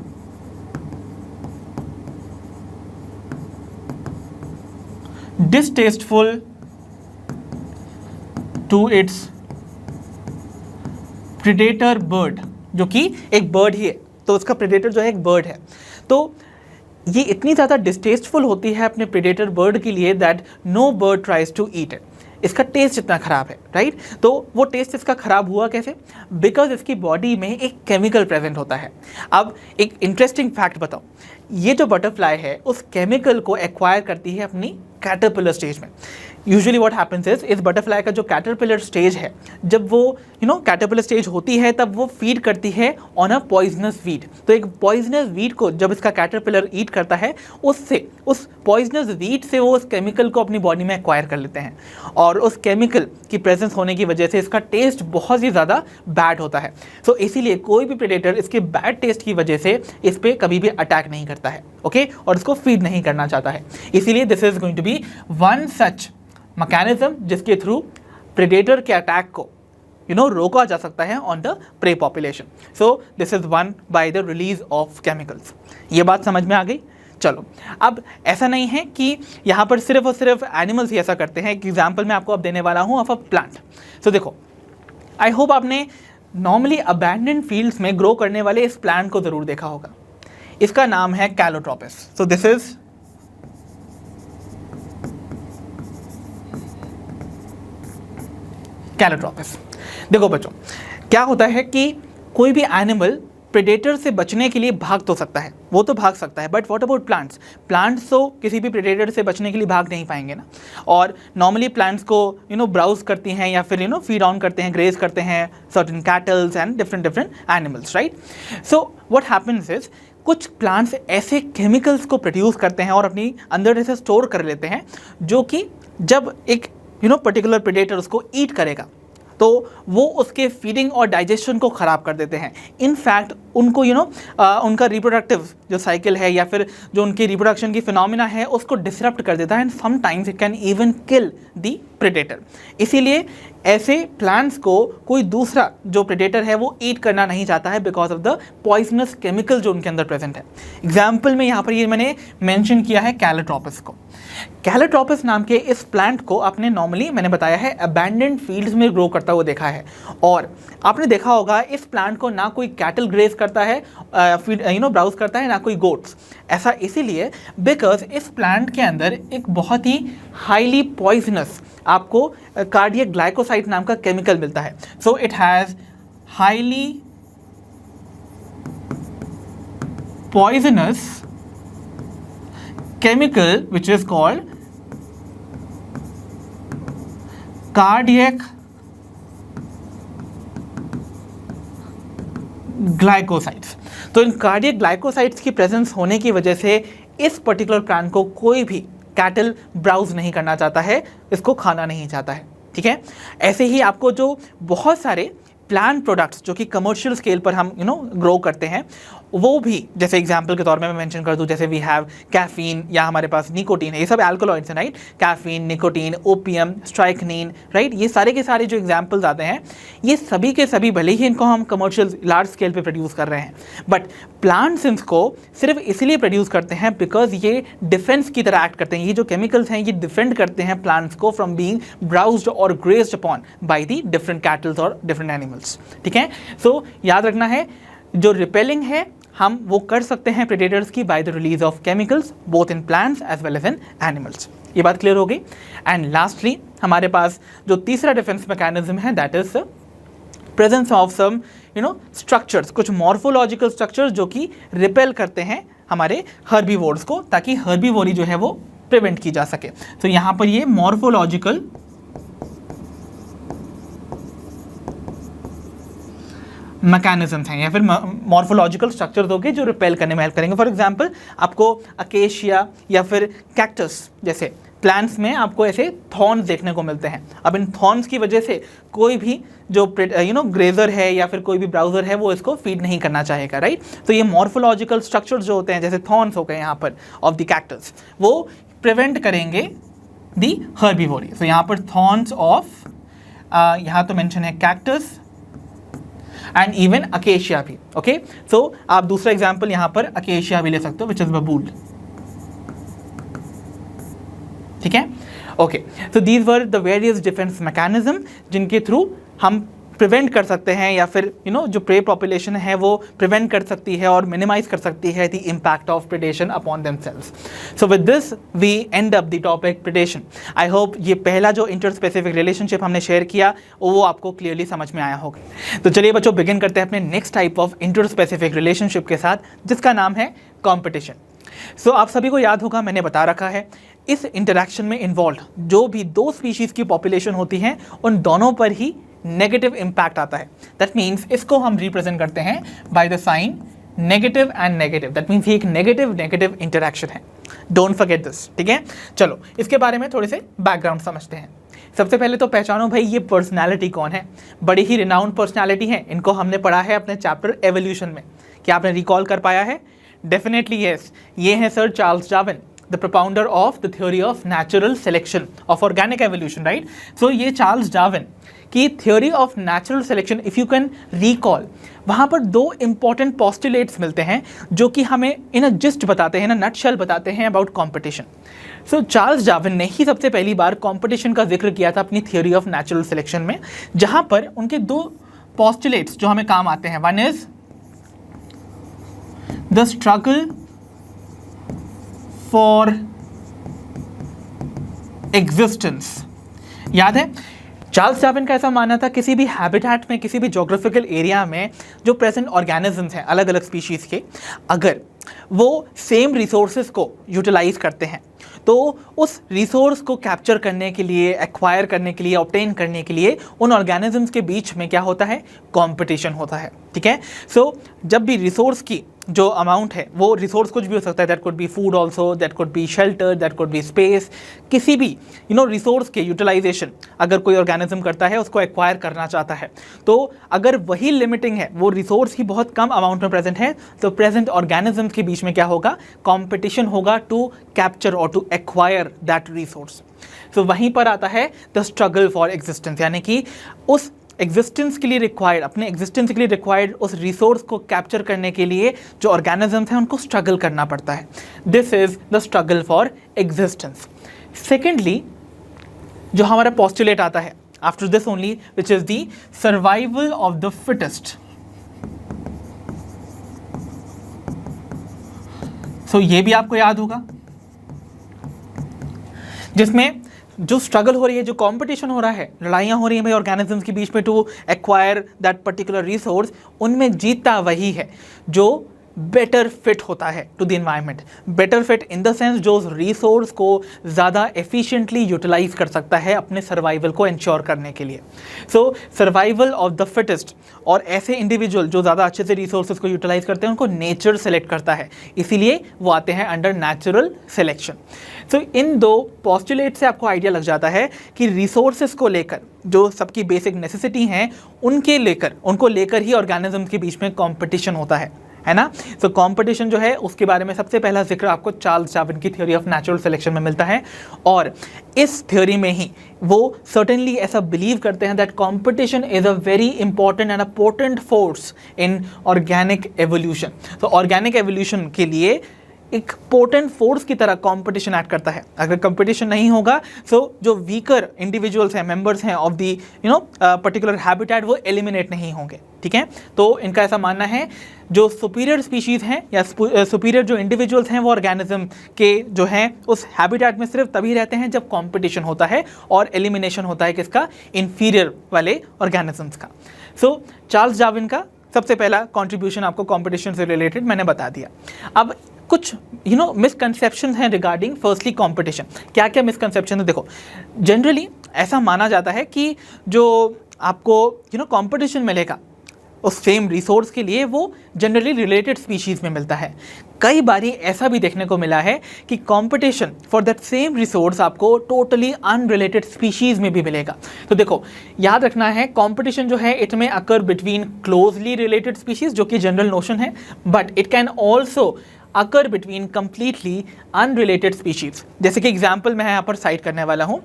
distasteful to its predator bird, जो कि एक बर्ड ही है। तो उसका प्रेडेटर जो है एक बर्ड है। तो ये इतनी ज़्यादा डिस्टेस्टफुल होती है अपने प्रेडेटर बर्ड के लिए that no bird tries to eat it. इसका टेस्ट इतना ख़राब है, राइट। तो वो टेस्ट इसका ख़राब हुआ कैसे? बिकॉज इसकी बॉडी में एक केमिकल प्रेजेंट होता है। अब एक इंटरेस्टिंग फैक्ट बताओ, ये जो बटरफ्लाई है उस केमिकल को एक्वायर करती है अपनी कैटरपिलर स्टेज में। यूजुअली व्हाट हैपेंस इज, इस बटरफ्लाई का जो कैटरपिलर स्टेज है, जब वो कैटरपिलर स्टेज होती है तब वो फीड करती है ऑन अ पॉइजनस वीड। तो एक पॉइजनस वीड को जब इसका कैटरपिलर ईट करता है, उससे उस पॉइजनस वीड से वो उस केमिकल को अपनी बॉडी में एक्वायर कर लेते हैं और उस केमिकल की प्रेजेंस होने की वजह से इसका टेस्ट बहुत ही ज़्यादा बैड होता है। सो इसीलिए कोई भी प्रेडेटर इसके बैड टेस्ट की वजह से इस पर कभी भी अटैक नहीं करता है, ओके, और इसको फीड नहीं करना चाहता है। इसीलिए this is going to be one such mechanism जिसके थ्रू प्रेडेटर के अटैक को रोका जा सकता है on the prey population. So this is one by the release of chemicals. ये बात समझ में आ गई? चलो, अब ऐसा नहीं है कि यहाँ पर सिर्फ और सिर्फ एनिमल्स ही ऐसा करते हैं। एक एग्जाम्पल मैं आपको अब देने वाला हूँ ऑफ अ प्लांट। सो देखो, आई होप आपने नॉर्मली अबैंडन्ड फील्ड्स में ग्रो करने वाले इस प्लांट को ज़रूर देखा होगा। इसका नाम है Calotropis. So this is Calotropis. देखो बच्चों, क्या होता है कि कोई भी एनिमल प्रेडेटर से बचने के लिए भाग तो सकता है, वो तो भाग सकता है, but what about plants? Plants तो किसी भी प्रेडेटर से बचने के लिए भाग नहीं पाएंगे ना। और नॉर्मली प्लांट्स को ब्राउज करती हैं या फिर फीड ऑन करते हैं, ग्रेज करते हैं certain kettles and different animals, right. So what happens is, कुछ प्लांट्स ऐसे केमिकल्स को प्रोड्यूस करते हैं और अपनी अंदर ऐसे स्टोर कर लेते हैं जो कि जब एक पर्टिकुलर प्रेडेटर उसको ईट करेगा तो वो उसके फीडिंग और डाइजेशन को ख़राब कर देते हैं। इनफैक्ट उनको उनका रिप्रोडक्टिव जो साइकिल है या फिर जो उनकी रिप्रोडक्शन की फिनोमिना है उसको डिसरप्ट कर देता है and sometimes it can even kill the predator. इसीलिए ऐसे प्लांट्स को कोई दूसरा जो प्रेडेटर है वो ईट करना नहीं चाहता है because of the poisonous chemical जो उनके अंदर प्रेजेंट है। एग्जाम्पल में यहाँ पर ये मैंने मेंशन किया है कैलोट्रोपिस को। कैलोट्रोपिस नाम के इस प्लांट को आपने नॉर्मली, मैंने बताया है, अबैंडन्ड फील्ड्स में ग्रो करता हुआ देखा है। और आपने देखा होगा इस प्लांट को ना कोई कैटल ग्रेज करता है, ब्राउज करता है, ना कोई गोट्स। ऐसा इसीलिए बिकॉज इस प्लांट के अंदर एक बहुत ही हाईली पॉइजनस आपको कार्डियक ग्लाइकोसाइड नाम का केमिकल मिलता है। So it has highly poisonous chemical which is called cardiac glycosides। तो इन कार्डियक ग्लाइकोसाइड्स की प्रेजेंस होने की वजह से इस पर्टिकुलर प्लांट को कोई भी कैटल ब्राउज नहीं करना चाहता है, इसको खाना नहीं चाहता है, ठीक है। ऐसे ही आपको जो बहुत सारे प्लांट प्रोडक्ट्स जो कि कमर्शियल स्केल पर हम ग्रो करते हैं, वो भी, जैसे एग्जांपल के तौर में मैं मेंशन कर दूं, जैसे वी हैव कैफीन या हमारे पास निकोटीन है, ये सब अल्कोलॉइड्स हैं, right. Caffeine, nicotine, opium, strychnine, right, ये सारे के सारे जो एग्जांपल्स आते हैं, ये सभी के सभी भले ही इनको हम कमर्शियल लार्ज स्केल पे प्रोड्यूस कर रहे हैं, बट प्लांट्स इनको सिर्फ इसलिए प्रोड्यूस करते हैं बिकॉज ये डिफेंस की तरह एक्ट करते हैं। ये जो केमिकल्स हैं ये डिफेंड करते हैं प्लांट्स को फ्रॉम बीइंग ब्राउज्ड और grazed upon by the different kettles और डिफरेंट एनिमल्स, ठीक है। सो याद रखना है, जो रिपेलिंग है हम वो कर सकते हैं प्रेडेटर्स की by the release of chemicals both in plants as well as in animals. ये बात क्लियर हो गई। एंड लास्टली हमारे पास जो तीसरा डिफेंस मैकेनिज्म है that is presence of some structures, कुछ मॉर्फोलॉजिकल स्ट्रक्चर्स जो कि रिपेल करते हैं हमारे हर्बीवोर्स को, ताकि हर्बीवोरी जो है वो प्रिवेंट की जा सके। तो यहाँ पर ये मॉर्फोलॉजिकल मैकेनिज्म्स हैं या फिर मॉर्फोलॉजिकल स्ट्रक्चर्स होंगे जो रिपेल करने में हेल्प करेंगे। फॉर एग्जांपल आपको अकेशिया या फिर कैक्टस जैसे प्लांट्स में आपको ऐसे थॉर्न्स देखने को मिलते हैं। अब इन थॉर्न्स की वजह से कोई भी जो ग्रेजर है या फिर कोई भी ब्राउजर है वो इसको फीड नहीं करना चाहेगा, राइट। तो ये मॉर्फोलॉजिकल स्ट्रक्चर्स जो होते हैं जैसे थॉर्न्स हो गए यहाँ पर ऑफ द कैक्टस, वो प्रिवेंट करेंगे दी हर्बीवोरी। तो यहाँ पर थॉर्न्स ऑफ यहाँ तो मेंशन है कैक्टस एंड इवन अकेशिया भी, ओके। सो आप दूसरा एग्जाम्पल यहाँ पर अकेशिया भी ले सकते हो विच इज बबूल, ठीक है, okay. So these were the various defence mechanism जिनके थ्रू हम प्रिवेंट कर सकते हैं या फिर जो प्रे पॉपुलेशन है वो प्रिवेंट कर सकती है और मिनिमाइज कर सकती है the impact of predation upon themselves. So with this we end up the topic predation. I hope ये पहला जो इंटर स्पेसिफिक रिलेशनशिप हमने शेयर किया वो आपको क्लियरली समझ में आया होगा। तो चलिए बच्चों बिगिन करते हैं अपने next type of inter specific relationship के साथ जिसका नाम है कॉम्पिटिशन। सो आप सभी को याद होगा मैंने बता रखा है इस इंटरैक्शन में इन्वॉल्व जो भी दो स्पीशीज की पॉपुलेशन होती है उन दोनों पर ही नेगेटिव इंपैक्ट आता है। दैट मीन्स इसको हम रिप्रेजेंट करते हैं by the sign negative and negative. That means ये एक नेगेटिव नेगेटिव इंटरैक्शन है, डोंट फॉरगेट दिस, ठीक है। चलो इसके बारे में थोड़े से बैकग्राउंड समझते हैं। सबसे पहले तो पहचानो भाई ये पर्सनैलिटी कौन है। बड़ी ही रिनाउंड पर्सनैलिटी है, इनको हमने पढ़ा है अपने चैप्टर एवोल्यूशन में। क्या आपने रिकॉल कर पाया है? Definitely yes. ये है sir Charles Darwin, the propounder of the theory of natural selection of organic evolution, right? So ये चार्ल्स डार्विन की theory of natural selection, if you can recall, वहाँ पर दो important postulates मिलते हैं जो कि हमें in a gist बताते हैं, in a nutshell बताते हैं about competition. So Charles Darwin ने ही सबसे पहली बार competition का जिक्र किया था अपनी theory of natural selection में, जहाँ पर उनके दो postulates जो हमें काम आते हैं, one is the struggle for existence. याद है चार्ल्स डार्विन का ऐसा मानना था किसी भी हैबिटेट में, किसी भी जोग्राफिकल एरिया में जो प्रेजेंट ऑर्गेनिजम्स हैं अलग अलग स्पीशीज़ के, अगर वो सेम रिसोर्सेज को यूटिलाइज करते हैं तो उस रिसोर्स को कैप्चर करने के लिए, एक्वायर करने के लिए, ऑब्टेन करने के लिए उन ऑर्गेनिजम्स के बीच में क्या होता है? कंपटीशन होता है, ठीक है। सो जब भी रिसोर्स की जो अमाउंट है, वो रिसोर्स कुछ भी हो सकता है, that could be food also, that could be shelter, that could be space, किसी भी रिसोर्स के यूटिलाइजेशन अगर कोई ऑर्गेनिज्म करता है, उसको एक्वायर करना चाहता है, तो अगर वही लिमिटिंग है, वो रिसोर्स ही बहुत कम अमाउंट में प्रेजेंट है, तो प्रेजेंट ऑर्गेनिज्म के बीच में क्या होगा? कॉम्पिटिशन होगा टू कैप्चर और टू एक्वायर दैट रिसोर्स। तो वहीं पर आता है द स्ट्रगल फॉर एग्जिस्टेंस, यानी कि उस एग्जिस्टेंस के लिए रिक्वायर्ड, अपने एग्जिस्टेंस के लिए रिक्वायर्ड उस रिसोर्स को कैप्चर करने के लिए जो ऑर्गेनिजम्स हैं उनको स्ट्रगल करना पड़ता है। This is the struggle for existence. Secondly जो हमारा पोस्टुलेट आता है after this only, which is the survival of the fittest. So ये भी आपको याद होगा, जिसमें जो स्ट्रगल हो रही है, जो कंपटीशन हो रहा है, लड़ाइयाँ हो रही हैं भाई ऑर्गेनिजम्स के बीच में to acquire that particular resource, उनमें जीतता वही है जो बेटर फिट होता है to the environment. Better fit in the sense जो उस रिसोर्स को ज़्यादा एफिशिएंटली यूटिलाइज कर सकता है अपने सर्वाइवल को इंश्योर करने के लिए। सो सर्वाइवल ऑफ द फिटेस्ट, और ऐसे इंडिविजुअल जो ज़्यादा अच्छे से रिसोर्सेज को यूटिलाइज करते हैं उनको नेचर सेलेक्ट करता है, इसीलिए वो आते हैं अंडर नेचुरल सिलेक्शन। सो इन दो पोस्टुलेट से आपको आइडिया लग जाता है कि रिसोर्सेज को लेकर जो सबकी बेसिक नेसेसिटी हैं उनको लेकर ही ऑर्गेनिजम्स के बीच में कॉम्पिटिशन होता है। है ना। तो कंपटीशन जो है उसके बारे में सबसे पहला जिक्र आपको चार्ल्स डार्विन की थ्योरी ऑफ नेचुरल सिलेक्शन में मिलता है, और इस थ्योरी में ही वो सर्टेनली ऐसा बिलीव करते हैं that competition is a very important and a potent force in organic evolution. तो ऑर्गेनिक एवोल्यूशन के लिए एक पोटेंट फोर्स की तरह कंपटीशन एक्ट करता है। अगर कंपटीशन नहीं होगा तो जो वीकर इंडिविजुअल्स हैं, मेंबर्स हैं ऑफ दी पर्टिकुलर हैबिटेट, वो एलिमिनेट नहीं होंगे, ठीक है। तो इनका ऐसा मानना है जो सुपीरियर स्पीशीज़ हैं या सुपीरियर जो इंडिविजुअल्स हैं वो ऑर्गेनिज्म के जो हैं उस हैबिटेट में सिर्फ तभी रहते हैं जब कंपटीशन होता है और एलिमिनेशन होता है किसका, इन्फीरियर वाले ऑर्गेनिजम्स का। सो चार्ल्स डार्विन का सबसे पहला कंट्रीब्यूशन आपको कंपटीशन से रिलेटेड मैंने बता दिया। अब कुछ मिसकंसेप्शन हैं रिगार्डिंग फर्स्टली कंपटीशन। क्या क्या मिसकंसेप्शन है, देखो जनरली ऐसा माना जाता है कि जो आपको कंपटीशन मिलेगा उस सेम रिसोर्स के लिए वो जनरली रिलेटेड स्पीशीज़ में मिलता है। कई बारी ऐसा भी देखने को मिला है कि competition for that same resource आपको टोटली अनरिलेटेड स्पीशीज़ में भी मिलेगा। तो देखो याद रखना है, कंपटीशन जो है इट में occur between closely related species जो कि जनरल नोशन है, but it can also occur between completely unrelated species. जैसे कि एग्जाम्पल मैं यहाँ पर साइट करने वाला हूँ,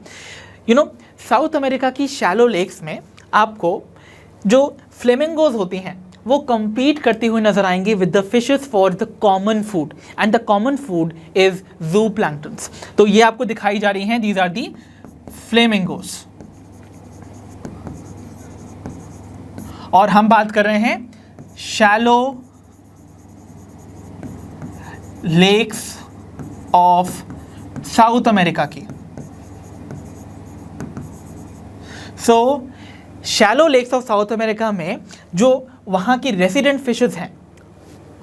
साउथ अमेरिका की शैलो लेक्स में आपको जो फ्लेमिंगोज होती हैं वो compete करती हुई नजर आएंगी with the fishes for the common food, and the common food is जू प्लैंक्टन्स। तो ये आपको दिखाई जा रही हैं, दीज आर दी फ्लेमिंगोज, और हम बात कर रहे हैं shallow lakes of South America की। So shallow lakes of South America में जो वहाँ की रेसिडेंट फिशेस हैं,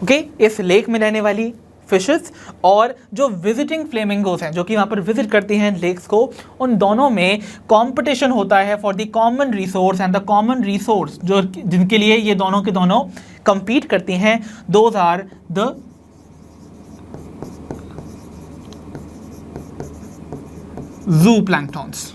ओके, इस लेक में रहने वाली फिशेस और जो विजिटिंग फ्लेमिंगोस हैं जो कि वहाँ पर विजिट करती हैं लेक्स को, उन दोनों में कंपटीशन होता है for the common resource, and the common resource जो जिनके लिए ये दोनों के दोनों compete करती हैं, those are the zooplanktons.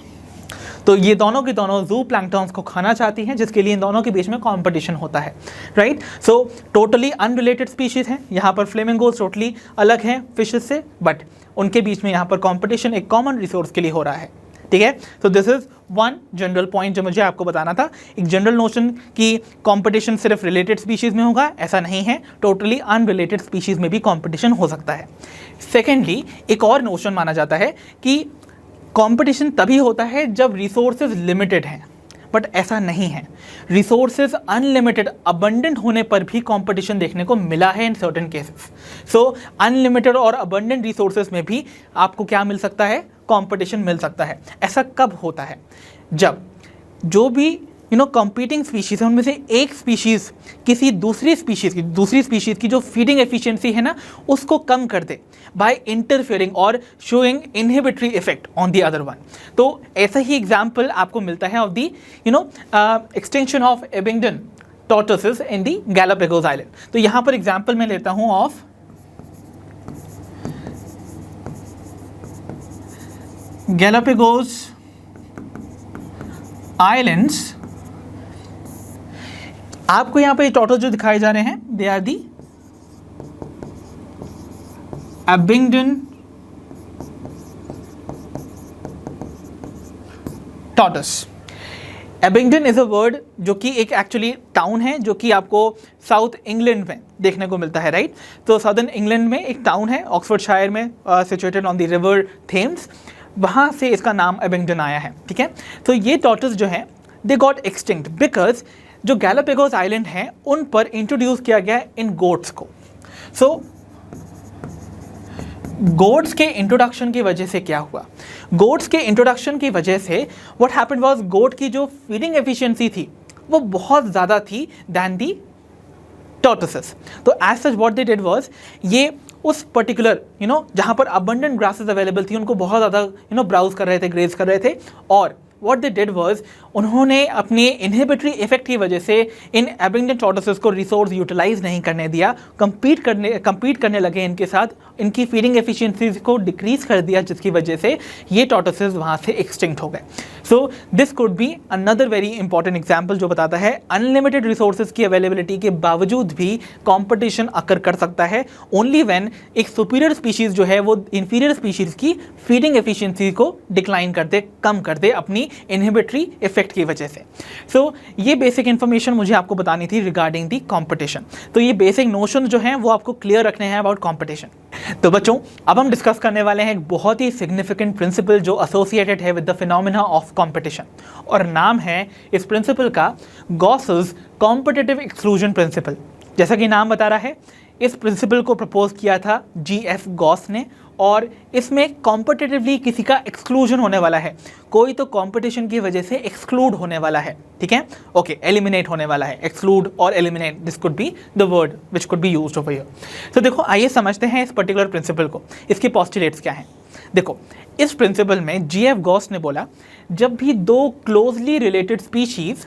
तो ये दोनों के दोनों जू प्लैंक्टन्स को खाना चाहती हैं, जिसके लिए इन दोनों के बीच में कंपटीशन होता है, right. So totally unrelated species हैं यहाँ पर, फ्लेमिंगोज टोटली अलग हैं फिशेस से, बट उनके बीच में यहाँ पर कंपटीशन एक कॉमन रिसोर्स के लिए हो रहा है, ठीक है। तो this is one general point जो मुझे आपको बताना था। एक जनरल नोशन कि कंपटीशन सिर्फ रिलेटेड स्पीशीज़ में होगा, ऐसा नहीं है, टोटली अनरिलेटेड स्पीशीज़ में भी कंपटीशन हो सकता है। सेकेंडली, एक और नोशन माना जाता है कि कंपटीशन तभी होता है जब रिसोर्सेज लिमिटेड हैं, बट ऐसा नहीं है। रिसोर्सेज अनलिमिटेड अबंडेंट होने पर भी कंपटीशन देखने को मिला है in certain cases. So unlimited और अबंडेंट रिसोर्सेज में भी आपको क्या मिल सकता है, कंपटीशन मिल सकता है। ऐसा कब होता है, जब जो भी कंपीटिंग स्पीशीज़ है उनमें से एक स्पीशीज़ किसी दूसरी स्पीशीज़ की जो फीडिंग एफिशिएंसी है ना उसको कम कर दे बाय इंटरफेयरिंग और showing inhibitory effect on the other one. तो ऐसा ही एग्जाम्पल आपको मिलता है of the extinction of Abingdon tortoises in the Galapagos island. तो यहाँ पर एग्जाम्पल मैं लेता हूँ ऑफ गैलापागोस आइलैंड्स। आपको यहाँ पे टॉर्टोइस जो दिखाए जा रहे हैं, they are the Abingdon tortoise. Abingdon is a word जो कि एक एक्चुअली टाउन है जो कि आपको साउथ इंग्लैंड में देखने को मिलता है, राइट। तो साउदर्न इंग्लैंड में एक टाउन है ऑक्सफोर्डशायर में, situated on the river Thames, वहाँ से इसका नाम एबिंगडन आया है, ठीक है। तो ये टॉर्टोइस जो है दे गॉट एक्सटिंक्ट बिकॉज जो गैलापागोस आइलैंड हैं उन पर इंट्रोड्यूस किया गया इन गोट्स को। सो गोट्स के इंट्रोडक्शन की वजह से क्या हुआ, गोट्स के इंट्रोडक्शन की वजह से व्हाट हैपेंड वाज, गोट की जो फीडिंग एफिशिएंसी थी वो बहुत ज़्यादा थी दैन दी टॉर्टोइसेस। तो as such what they did was, ये उस पर्टिकुलर जहाँ पर अबंडेंट ग्रासेस अवेलेबल थी उनको बहुत ज़्यादा ब्राउज कर रहे थे, ग्रेज कर रहे थे, और व्हाट दे डिड वाज उन्होंने अपने इनहिबिटरी इफेक्ट की वजह से इन एबिंगडन टॉर्टोइसेस को रिसोर्स यूटिलाइज नहीं करने दिया, compete करने लगे इनके साथ, इनकी फीडिंग एफिशिएंसीज को डिक्रीज कर दिया, जिसकी वजह से ये टॉर्टोइसेस वहाँ से एक्सटिंक्ट हो गए। So this could be another very important example जो बताता है अनलिमिटेड रिसोर्सेज की अवेलेबिलिटी के बावजूद भी कॉम्पिटिशन अकर कर सकता है ओनली व्हेन एक सुपीरियर स्पीशीज जो है वो इंफीरियर स्पीशीज की फीडिंग एफिशिएंसी को डिक्लाइन कर दे, कम कर दे अपनी इनहिबिटरी इफेक्ट की वजह से। सो ये बेसिक इन्फॉर्मेशन मुझे आपको बतानी थी रिगार्डिंग दी कॉम्पिटिशन। तो ये बेसिक नोशन जो हैं वो आपको क्लियर रखने हैं अबाउट कॉम्पिटिशन। तो बच्चों अब हम डिस्कस करने वाले हैं एक बहुत ही सिग्निफिकेंट प्रिंसिपल जो एसोसिएटेड है with the phenomena of competition, और नाम है इस प्रिंसिपल का गॉसेस कॉम्पिटिटिव एक्सक्लूजन प्रिंसिपल। जैसा कि नाम बता रहा है, इस प्रिंसिपल को प्रपोज किया था GF गॉस ने, और इसमें कॉम्पिटिटिवली किसी का एक्सक्लूजन होने वाला है, कोई तो कंपटीशन की वजह से एक्सक्लूड होने वाला है, ठीक है, ओके, एलिमिनेट होने वाला है। एक्सक्लूड और eliminate, this could be the word which could be used over here. तो देखो आइए समझते हैं इस पर्टिकुलर प्रिंसिपल को, इसके पोस्टुलेट्स क्या हैं। देखो इस प्रिंसिपल में GF गॉस ने बोला जब भी दो क्लोजली रिलेटेड स्पीशीज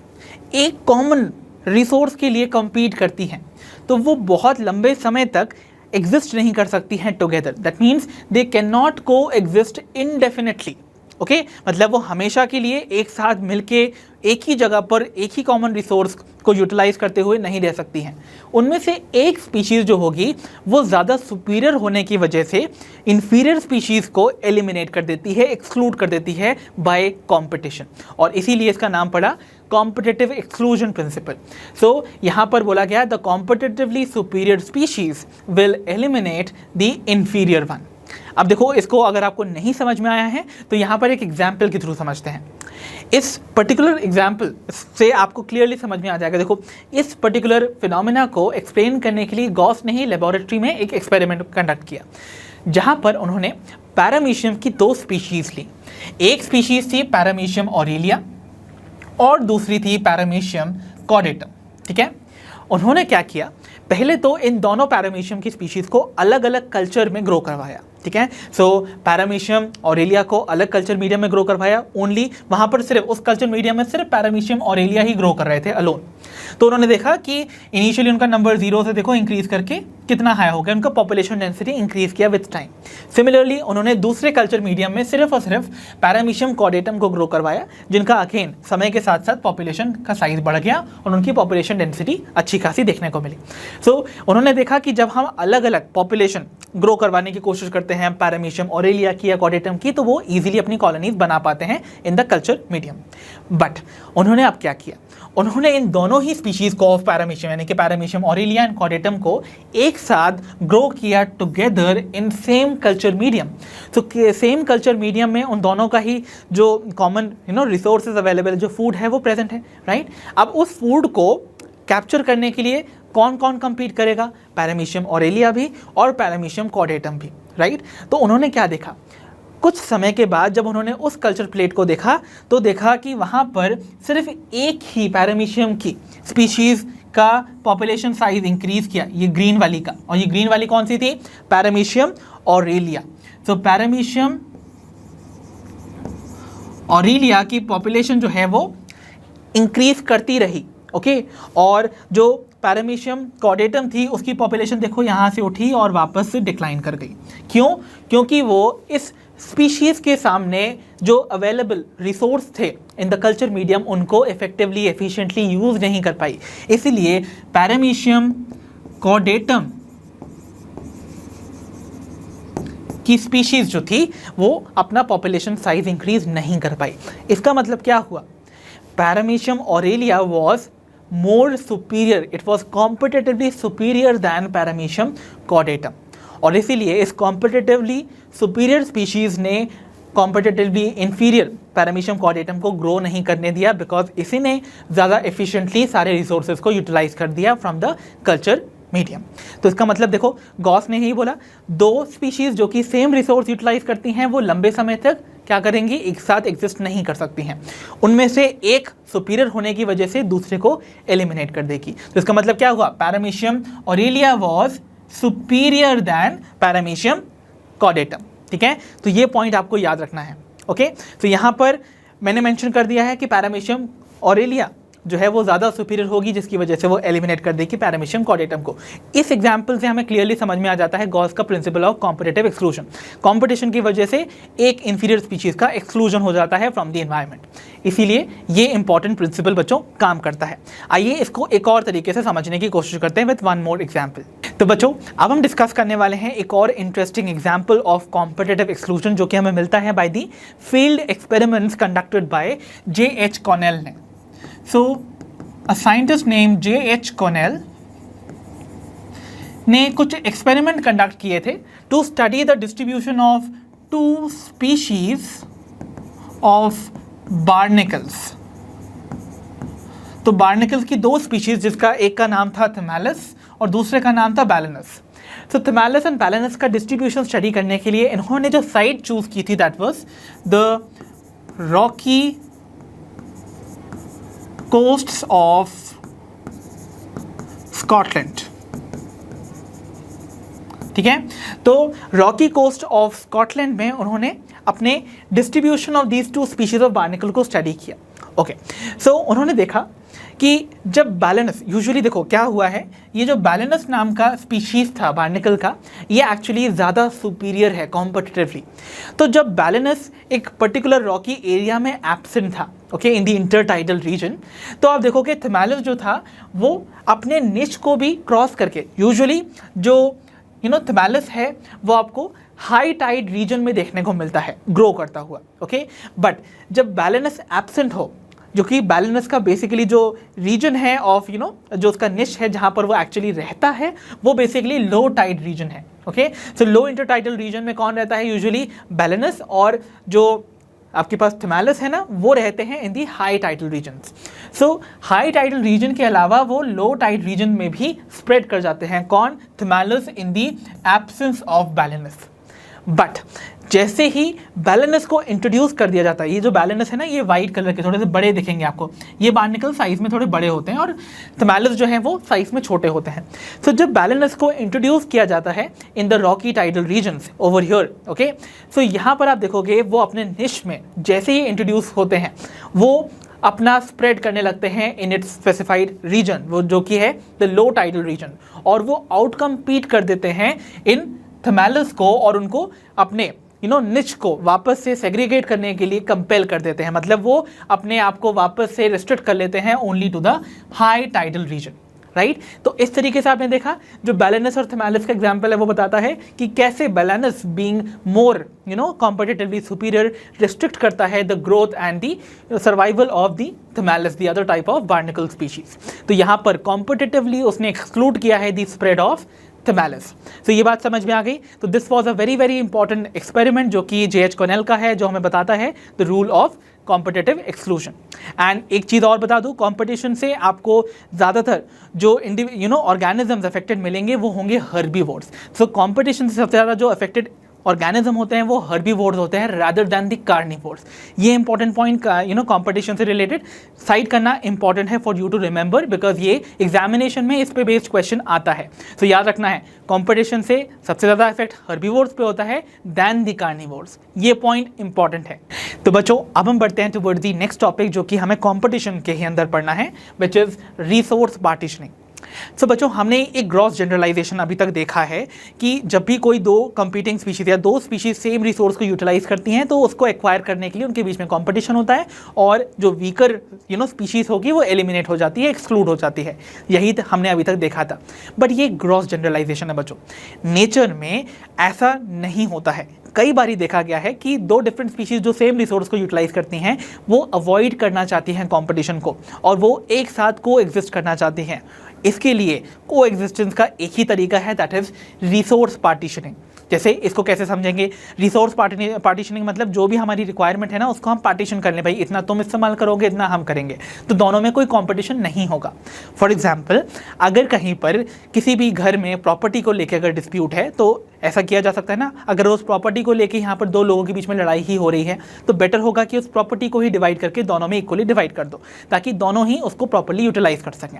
एक कॉमन रिसोर्स के लिए कम्पीट करती हैं तो वो बहुत लंबे समय तक एग्जिस्ट नहीं कर सकती हैं together. That means they can not को एग्जिस्ट इनडेफिनेटली। ओके, मतलब वो हमेशा के लिए एक साथ मिलके एक ही जगह पर एक ही कॉमन रिसोर्स को यूटिलाइज करते हुए नहीं रह सकती हैं। उनमें से एक स्पीशीज़ जो होगी वो ज़्यादा सुपीरियर होने की वजह से इन्फीरियर स्पीशीज़ को एलिमिनेट कर देती है, एक्सक्लूड कर देती है बाय कंपटीशन, और इसीलिए इसका नाम पड़ा कॉम्पिटिटिव एक्सक्लूजन प्रिंसिपल। सो यहाँ पर बोला गया the competitively superior species will eliminate the inferior one. अब देखो इसको अगर आपको नहीं समझ में आया है तो यहाँ पर एक एग्जाम्पल के थ्रू समझते हैं। इस पर्टिकुलर एग्जाम्पल से आपको क्लियरली समझ में आ जाएगा। देखो इस पर्टिकुलर फिनोमेना को एक्सप्लेन करने के लिए गॉस ने ही लेबोरेटरी में एक एक्सपेरिमेंट कंडक्ट किया जहाँ पर उन्होंने पैरामीशियम की दो स्पीशीज़ ली। एक स्पीशीज़ थी पैरामीशियम ऑरेलिया और दूसरी थी पैरामीशियम कॉर्डेटम, ठीक है। उन्होंने क्या किया, पहले तो इन दोनों पैरामीशियम की स्पीशीज़ को अलग अलग कल्चर में ग्रो करवाया, ठीक है। सो पैरामीशियम ऑरेलिया को अलग कल्चर मीडियम में ग्रो करवाया, ओनली वहाँ पर सिर्फ उस कल्चर मीडियम में सिर्फ पैरामीशियम ऑरेलिया ही ग्रो कर रहे थे अलोन। तो उन्होंने देखा कि इनिशियली उनका नंबर 0 से देखो इंक्रीज करके कितना हाई हो गया, उनका पॉपुलेशन डेंसिटी इंक्रीज किया विथ टाइम। सिमिलरली उन्होंने दूसरे कल्चर मीडियम में सिर्फ और सिर्फ पैरामीशियम कॉर्डेटम को ग्रो करवाया, जिनका अगेन समय के साथ साथ पॉपुलेशन का साइज बढ़ गया और उनकी पॉपुलेशन डेंसिटी अच्छी खासी देखने को मिली। सो उन्होंने देखा कि जब हम अलग अलग पॉपुलेशन ग्रो करवाने की कोशिश करते हैं पैरामीशियम ऑरेलिया की या कॉर्डेटम की, तो वो इजीली अपनी कॉलोनीज बना पाते हैं in the culture medium. But उन्होंने अब क्या किया, उन्होंने इन दोनों ही स्पीशीज़ को ऑफ पैरामीशियम यानी कि पैरामीशियम ऑरेलिया एंड कॉर्डेटम को एक साथ ग्रो किया together in same culture medium. तो सेम कल्चर मीडियम में उन दोनों का ही जो कॉमन रिसोर्सेज अवेलेबल, जो फूड है वो प्रेजेंट है, राइट। अब उस फूड को कैप्चर करने के लिए कौन कौन compete करेगा, पैरामीशियम ऑरेलिया भी और पैरामीशियम कॉर्डेटम भी, राइट। तो उन्होंने क्या देखा, कुछ समय के बाद जब उन्होंने उस कल्चर प्लेट को देखा तो देखा कि वहाँ पर सिर्फ एक ही पैरामीशियम की स्पीशीज़ का पॉपुलेशन साइज इंक्रीज किया, ये ग्रीन वाली का, और ये ग्रीन वाली कौन सी थी, पैरामीशियम ऑरेलिया। तो पैरामीशियम ऑरेलिया की पॉपुलेशन जो है वो इंक्रीज करती रही, ओके। और जो पैरामीशियम कॉर्डेटम थी उसकी पॉपुलेशन देखो यहाँ से उठी और वापस से डिक्लाइन कर गई। क्यों? क्योंकि वो इस स्पीशीज़ के सामने जो अवेलेबल रिसोर्स थे इन द कल्चर मीडियम उनको इफेक्टिवली एफिशिएंटली यूज़ नहीं कर पाई, इसलिए पैरामीशियम कॉर्डेटम की स्पीशीज़ जो थी वो अपना पॉपुलेशन साइज इंक्रीज नहीं कर पाई। इसका मतलब क्या हुआ, Paramecium aurelia was more superior, it was competitively superior than Paramecium caudatum, और इसीलिए इस competitively superior species ने competitively inferior पैरामीशियम कॉर्डेटम को ग्रो नहीं करने दिया, बिकॉज इसी ने ज़्यादा एफिशिएंटली सारे रिसोर्सेज को यूटिलाइज कर दिया फ्रॉम द कल्चर मीडियम। तो इसका मतलब देखो गॉस ने ही बोला दो स्पीशीज़ जो कि सेम रिसोर्स यूटिलाइज करती हैं वो लंबे समय तक क्या करेंगी, एक साथ एग्जिस्ट नहीं कर सकती हैं, उनमें से एक सुपीरियर होने की वजह से दूसरे को एलिमिनेट कर देगी। तो इसका मतलब क्या हुआ, Paramecium aurelia was superior than Paramecium caudatum, ठीक है। तो ये पॉइंट आपको याद रखना है, ओके। तो यहाँ पर मैंने मेंशन कर दिया है कि पैरामीशियम ऑरेलिया जो है वो ज़्यादा सुपीरियर होगी, जिसकी वजह से वो एलिमिनेट कर देगी पैरामीशियम कॉर्डेटम को। इस एग्जाम्पल से हमें क्लियरली समझ में आ जाता है गॉस का principle of competitive exclusion. Competition की वजह से एक इंफीरियर स्पीशीज़ का एक्सक्लूजन हो जाता है फ्रॉम द एनवायरनमेंट। इसीलिए ये इंपॉर्टेंट प्रिंसिपल बच्चों काम करता है। आइए इसको एक और तरीके से समझने की कोशिश करते हैं विद वन मोर एग्जाम्पल। तो बच्चों अब हम डिस्कस करने वाले हैं एक और interesting example of competitive exclusion जो कि हमें मिलता है by the field experiments conducted by J.H. Connell ने। So a scientist name J.H. Connell ने कुछ एक्सपेरिमेंट कंडक्ट किए थे to study the distribution of 2 species of barnacles. तो बार्निकल्स की 2 स्पीशीज, जिसका एक का नाम था थैमैलस और दूसरे का नाम था बैलेनस। तो थैमैलस एंड बैलेनस का डिस्ट्रीब्यूशन स्टडी करने के लिए इन्होंने जो साइट चूज की थी that was the rocky coasts of Scotland. ठीक है, तो रॉकी कोस्ट ऑफ स्कॉटलैंड में उन्होंने अपने distribution of these 2 species of barnacle को स्टडी किया। ओके, सो उन्होंने देखा कि जब बैलेनस, यूजुअली देखो क्या हुआ है, ये जो बैलेनस नाम का स्पीशीज था बार्निकल का, ये एक्चुअली ज़्यादा सुपीरियर है कॉम्पिटिटिवली। तो जब बैलेनस एक पर्टिकुलर रॉकी एरिया में एब्सेंट था, okay, in the intertidal region, तो आप देखोगे थैमैलस जो था वो अपने निच को भी क्रॉस करके, यूजुअली जो थैमैलस है वो आपको हाई टाइड रीजन में देखने को मिलता है ग्रो करता हुआ। ओके, बट जब बैलेनस एब्सेंट हो, जो कि बैलेनस का बेसिकली जो रीजन है ऑफ जो उसका निश है जहाँ पर वो एक्चुअली रहता है, वो बेसिकली लो टाइड रीजन है। ओके, सो लो इंटरटाइडल रीजन में कौन रहता है? यूजुअली बैलेनस, और जो आपके पास थैमैलस है ना, वो रहते हैं in the high tidal regions. So high tidal reason के अलावा वो लो टाइड रीजन में भी स्प्रेड कर जाते हैं। कौन? थैमैलस इन दी एब्सेंस ऑफ बैलेनस। बट जैसे ही बैलेनस को इंट्रोड्यूस कर दिया जाता है, ये जो बैलेनस है ना, ये वाइट कलर के थोड़े से बड़े दिखेंगे आपको, ये बार्निकल साइज में थोड़े बड़े होते हैं और थैमैलस जो है वो साइज में छोटे होते हैं। सो जब बैलेनस को इंट्रोड्यूस किया जाता है in the rocky tidal regions over here, okay, so यहाँ पर आप देखोगे वो अपने निश में जैसे ही इंट्रोड्यूस होते हैं वो अपना स्प्रेड करने लगते हैं इन इट्स स्पेसिफाइड रीजन, वो जो कि है द लो टाइडल रीजन, और वो आउट कम्पीट कर देते हैं इन थैमैलस को और उनको अपने निच को वापस से सेग्रीगेट करने के लिए कंपेल कर देते हैं। मतलब वो अपने आप को वापस से रिस्ट्रिक्ट कर लेते हैं only to the high tidal region, right. तो इस तरीके से आपने देखा जो बैलेनस और थैमैलस का एग्जांपल है वो बताता है कि कैसे Balanus being more competitively superior restrict करता है the growth and the survival of the Chthamalus, the other type of barnacle species. तो यहाँ पर कॉम्पिटिटिवली उसने एक्सक्लूड किया है द स्प्रेड ऑफ थैमैलस। तो ये बात समझ में आ गई। तो this was a very very important experiment जो कि J.H. कॉनेल का है, जो हमें बताता है the rule of competitive exclusion. And एक चीज़ और बता दूं, कॉम्पिटिशन से आपको ज़्यादातर जो ऑर्गेनिजम्स अफेक्टेड मिलेंगे वो होंगे हर्बीवोर्स। सो कॉम्पिटिशन से सबसे ज़्यादा जो अफेक्टेड ऑर्गेनिज्म होते हैं वो हर्बीवोर्स होते हैं रादर दैन द कार्निवोर्स। ये इंपॉर्टेंट पॉइंट कॉम्पिटिशन से रिलेटेड साइड करना इंपॉर्टेंट है for you to remember, because ये एग्जामिनेशन में इस पे बेस्ड क्वेश्चन आता है। तो याद रखना है कॉम्पिटिशन से सबसे ज़्यादा इफेक्ट हर्बीवोर्स पे होता है दैन द कार्निवोर्स। ये पॉइंट इंपॉर्टेंट है। तो बच्चों अब हम बढ़ते हैं टुवर्ड्स द नेक्स्ट टॉपिक जो कि हमें कॉम्पिटिशन के ही अंदर पढ़ना है, विच इज़ रिसोर्स पार्टीशनिंग। सो बच्चों हमने एक ग्रॉस जनरलाइजेशन अभी तक देखा है कि जब भी कोई 2 कंपीटिंग स्पीशीज या 2 स्पीशीज सेम रिसोर्स को यूटिलाइज करती हैं तो उसको एक्वायर करने के लिए उनके बीच में कंपटीशन होता है और जो वीकर स्पीशीज होगी वो एलिमिनेट हो जाती है, एक्सक्लूड हो जाती है। यही हमने अभी तक देखा था। बट ये ग्रॉस जनरलाइजेशन है बच्चों, नेचर में ऐसा नहीं होता है। कई बारी देखा गया है कि 2 डिफरेंट स्पीशीज जो सेम रिसोर्स को यूटिलाइज करती हैं वो अवॉइड करना चाहती हैं कंपटीशन को और वो एक साथ को एग्जिस्ट करना चाहती हैं। इसके लिए को एग्जिस्टेंस का एक ही तरीका है, दैट इज रिसोर्स पार्टीशनिंग। जैसे इसको कैसे समझेंगे? रिसोर्स पार्टीशनिंग मतलब जो भी हमारी रिक्वायरमेंट है ना उसको हम पार्टीशन कर लें, भाई इतना तुम इस्तेमाल करोगे इतना हम करेंगे, तो दोनों में कोई कंपटीशन नहीं होगा। फॉर एग्जांपल अगर कहीं पर किसी भी घर में प्रॉपर्टी को लेकर अगर डिस्प्यूट है तो ऐसा किया जा सकता है ना, अगर उस प्रॉपर्टी को लेकर यहाँ पर 2 लोगों के बीच में लड़ाई ही हो रही है तो बेटर होगा कि उस प्रॉपर्टी को ही डिवाइड करके दोनों में इक्वली डिवाइड कर दो ताकि दोनों ही उसको प्रॉपर्ली यूटिलाइज कर सकें।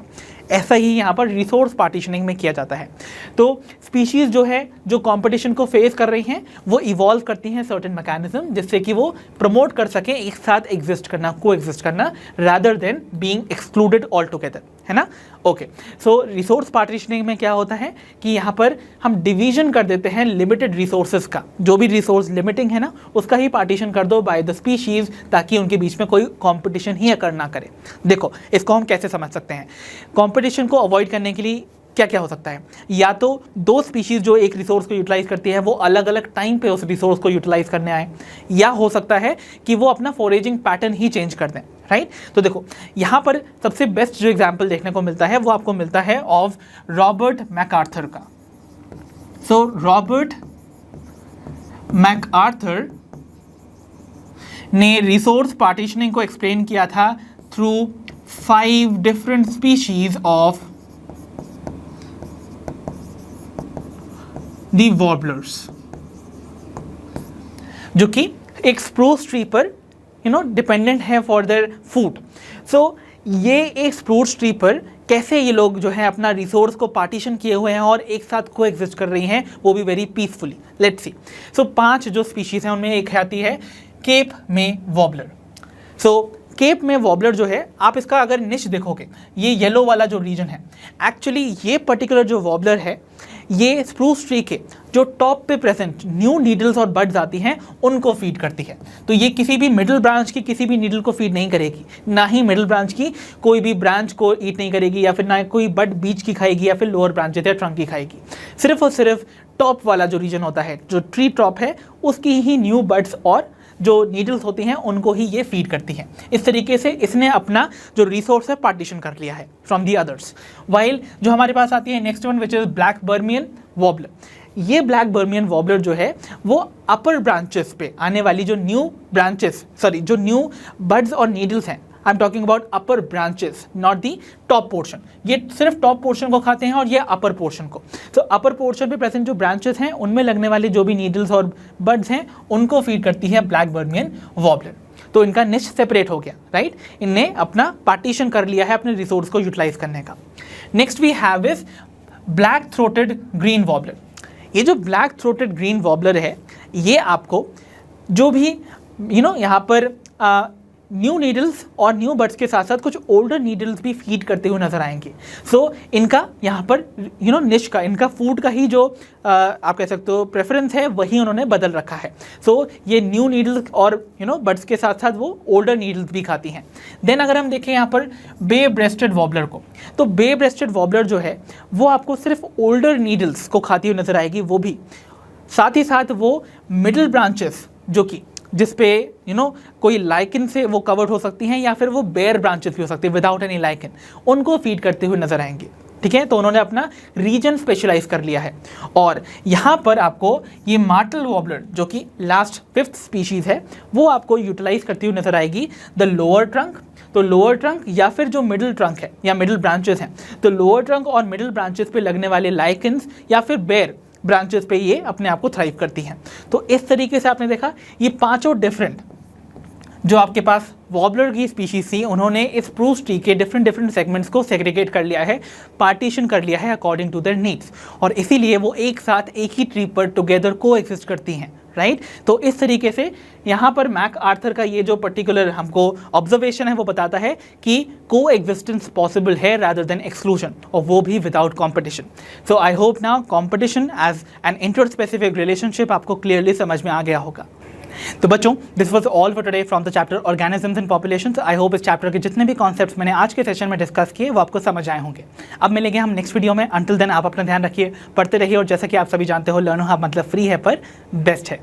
ऐसा ही यहाँ पर रिसोर्स पार्टीशनिंग में किया जाता है। तो स्पीशीज जो है जो कंपटीशन को फेस कर रही हैं वो इवॉल्व करती हैं सर्टेन मैकेनिज्म जिससे कि वो प्रमोट कर सकें एक साथ एग्जिस्ट करना, को एग्जिस्ट करना, rather than being excluded all together. है ना। ओके, सो रिसोर्स पार्टीशनिंग में क्या होता है कि यहाँ पर हम डिवीजन कर देते हैं लिमिटेड रिसोर्सेज का, जो भी रिसोर्स लिमिटिंग है ना उसका ही पार्टीशन कर दो बाय द स्पीशीज़, ताकि उनके बीच में कोई कंपटीशन ही अकर ना करे। देखो इसको हम कैसे समझ सकते हैं, कंपटीशन को अवॉइड करने के लिए क्या क्या हो सकता है, या तो दो स्पीशीज़ जो एक रिसोर्स को यूटिलाइज करती है वो अलग अलग टाइम पे उस रिसोर्स को यूटिलाइज करने आए, या हो सकता है कि वो अपना फॉरेजिंग पैटर्न ही चेंज कर दें, राइट। तो देखो यहाँ पर सबसे बेस्ट जो एग्जाम्पल देखने को मिलता है वो आपको मिलता है ऑफ रॉबर्ट मैकआर्थर का। सो रॉबर्ट मैकआर्थर ने रिसोर्स पार्टीशनिंग को एक्सप्लेन किया था through 5 different species of the warblers, जो कि एक स्प्रूस ट्री पर डिपेंडेंट है फॉर देयर फूड। सो ये एक स्प्रूस ट्री पर कैसे ये लोग जो है अपना रिसोर्स को पार्टीशन किए हुए हैं और एक साथ को एग्जिस्ट कर रही हैं, वो भी very peacefully. Let's see. So 5 जो स्पीशीज हैं उनमें एक आती है केप में वॉबलर। सो केप में वॉबलर जो है, आप इसका अगर निश देखोगे, ये येलो वाला जो रीजन है, एक्चुअली ये पर्टिकुलर जो वॉबलर है ये स्प्रूस ट्री के जो टॉप पे प्रेजेंट न्यू नीडल्स और बड्स आती हैं उनको फीड करती है। तो ये किसी भी मिडिल ब्रांच की किसी भी नीडल को फीड नहीं करेगी, ना ही मिडिल ब्रांच की कोई भी ब्रांच को ईट नहीं करेगी, या फिर ना कोई बड बीच की खाएगी या फिर लोअर ब्रांच या ट्रंक की खाएगी। सिर्फ और सिर्फ टॉप वाला जो रीजन होता है, जो ट्री टॉप है, उसकी ही न्यू बड्स और जो नीडल्स होती हैं उनको ही ये फीड करती है। इस तरीके से इसने अपना जो रिसोर्स है पार्टीशन कर लिया है फ्रॉम दी अदर्स। वाइल जो हमारे पास आती है next one which is Blackburnian warbler. ये ब्लैक बर्मियन वॉबलर जो है वो अपर ब्रांचेस पे आने वाली जो न्यू बड्स और नीडल्स हैं, I am talking about upper branches, not the top portion. ये सिर्फ टॉप पोर्शन को खाते हैं और ये अपर पोर्शन को। तो अपर पोर्शन पे प्रेजेंट जो ब्रांचेस हैं उनमें लगने वाले जो भी नीडल्स और बड्स हैं उनको फीड करती है ब्लैक बर्मियन वॉबलर। तो इनका निश सेपरेट हो गया, राइट। इनने अपना पार्टीशन कर लिया है अपने रिसोर्स को यूटिलाइज करने का। Next we have is black throated green warbler. ये जो ब्लैक थ्रोटेड ग्रीन वॉबलर है ये आपको जो भी यहाँ पर न्यू नीडल्स और न्यू बर्ड्स के साथ साथ कुछ ओल्डर नीडल्स भी फीड करते हुए नजर आएंगे। सो इनका यहाँ पर निश का, इनका फूड का ही जो आप कह सकते हो प्रेफरेंस है वही उन्होंने बदल रखा है। सो ये न्यू नीडल्स और बर्ड्स के साथ साथ वो ओल्डर नीडल्स भी खाती हैं। देन अगर हम देखें यहाँ पर बे ब्रेस्टेड वॉबलर को, तो बे ब्रेस्टेड वॉबलर जो है वो आपको सिर्फ ओल्डर नीडल्स को खाती हुई नजर आएगी, वो भी साथ ही साथ वो मिडिल ब्रांचेस जो कि जिस पे कोई लाइकन से वो कवर्ड हो सकती हैं, या फिर वो बेयर ब्रांचेस भी हो सकती है विदाउट एनी लाइकन, उनको फीड करते हुए नजर आएंगे। ठीक है, तो उन्होंने अपना रीजन स्पेशलाइज कर लिया है। और यहाँ पर आपको ये मार्टल वॉबलर जो कि लास्ट 5th स्पीशीज है वो आपको यूटिलाइज करती हुई नजर आएगी द लोअर ट्रंक। तो लोअर ट्रंक या फिर जो मिडिल ट्रंक है या मिडिल ब्रांचेस हैं, तो लोअर ट्रंक और मिडिल ब्रांचेस पे लगने वाले लाइकन्स या फिर बेयर ब्रांचेस पे ये अपने आप को थ्राइव करती हैं। तो इस तरीके से आपने देखा ये 5 डिफरेंट जो आपके पास वॉबलर की स्पीशीज थी, उन्होंने इस स्प्रूस ट्री के डिफरेंट सेगमेंट्स को सेग्रीगेट कर लिया है, पार्टीशन कर लिया है अकॉर्डिंग टू देयर नीड्स, और इसीलिए वो एक साथ एक ही ट्री पर टुगेदर को एग्जिस्ट करती हैं, राइट। तो इस तरीके से यहाँ पर मैक आर्थर का ये जो पर्टिकुलर हमको ऑब्जर्वेशन है वो बताता है कि को एग्जिस्टेंस पॉसिबल है रादर देन एक्सक्लूजन, और वो भी without competition. So I hope now competition as an inter specific relationship आपको क्लियरली समझ में आ गया होगा। तो बच्चों, this was all for today from the chapter organisms and populations. I hope इस चैप्टर के जितने भी कॉन्सेप्ट्स मैंने आज के सेशन में डिस्कस किए वो आपको समझ आए होंगे। अब मिलेंगे हम नेक्स्ट वीडियो में। अंटिल देन आप अपना ध्यान रखिए, पढ़ते रहिए, और जैसा कि आप सभी जानते हो लर्न हब मतलब फ्री है पर बेस्ट है।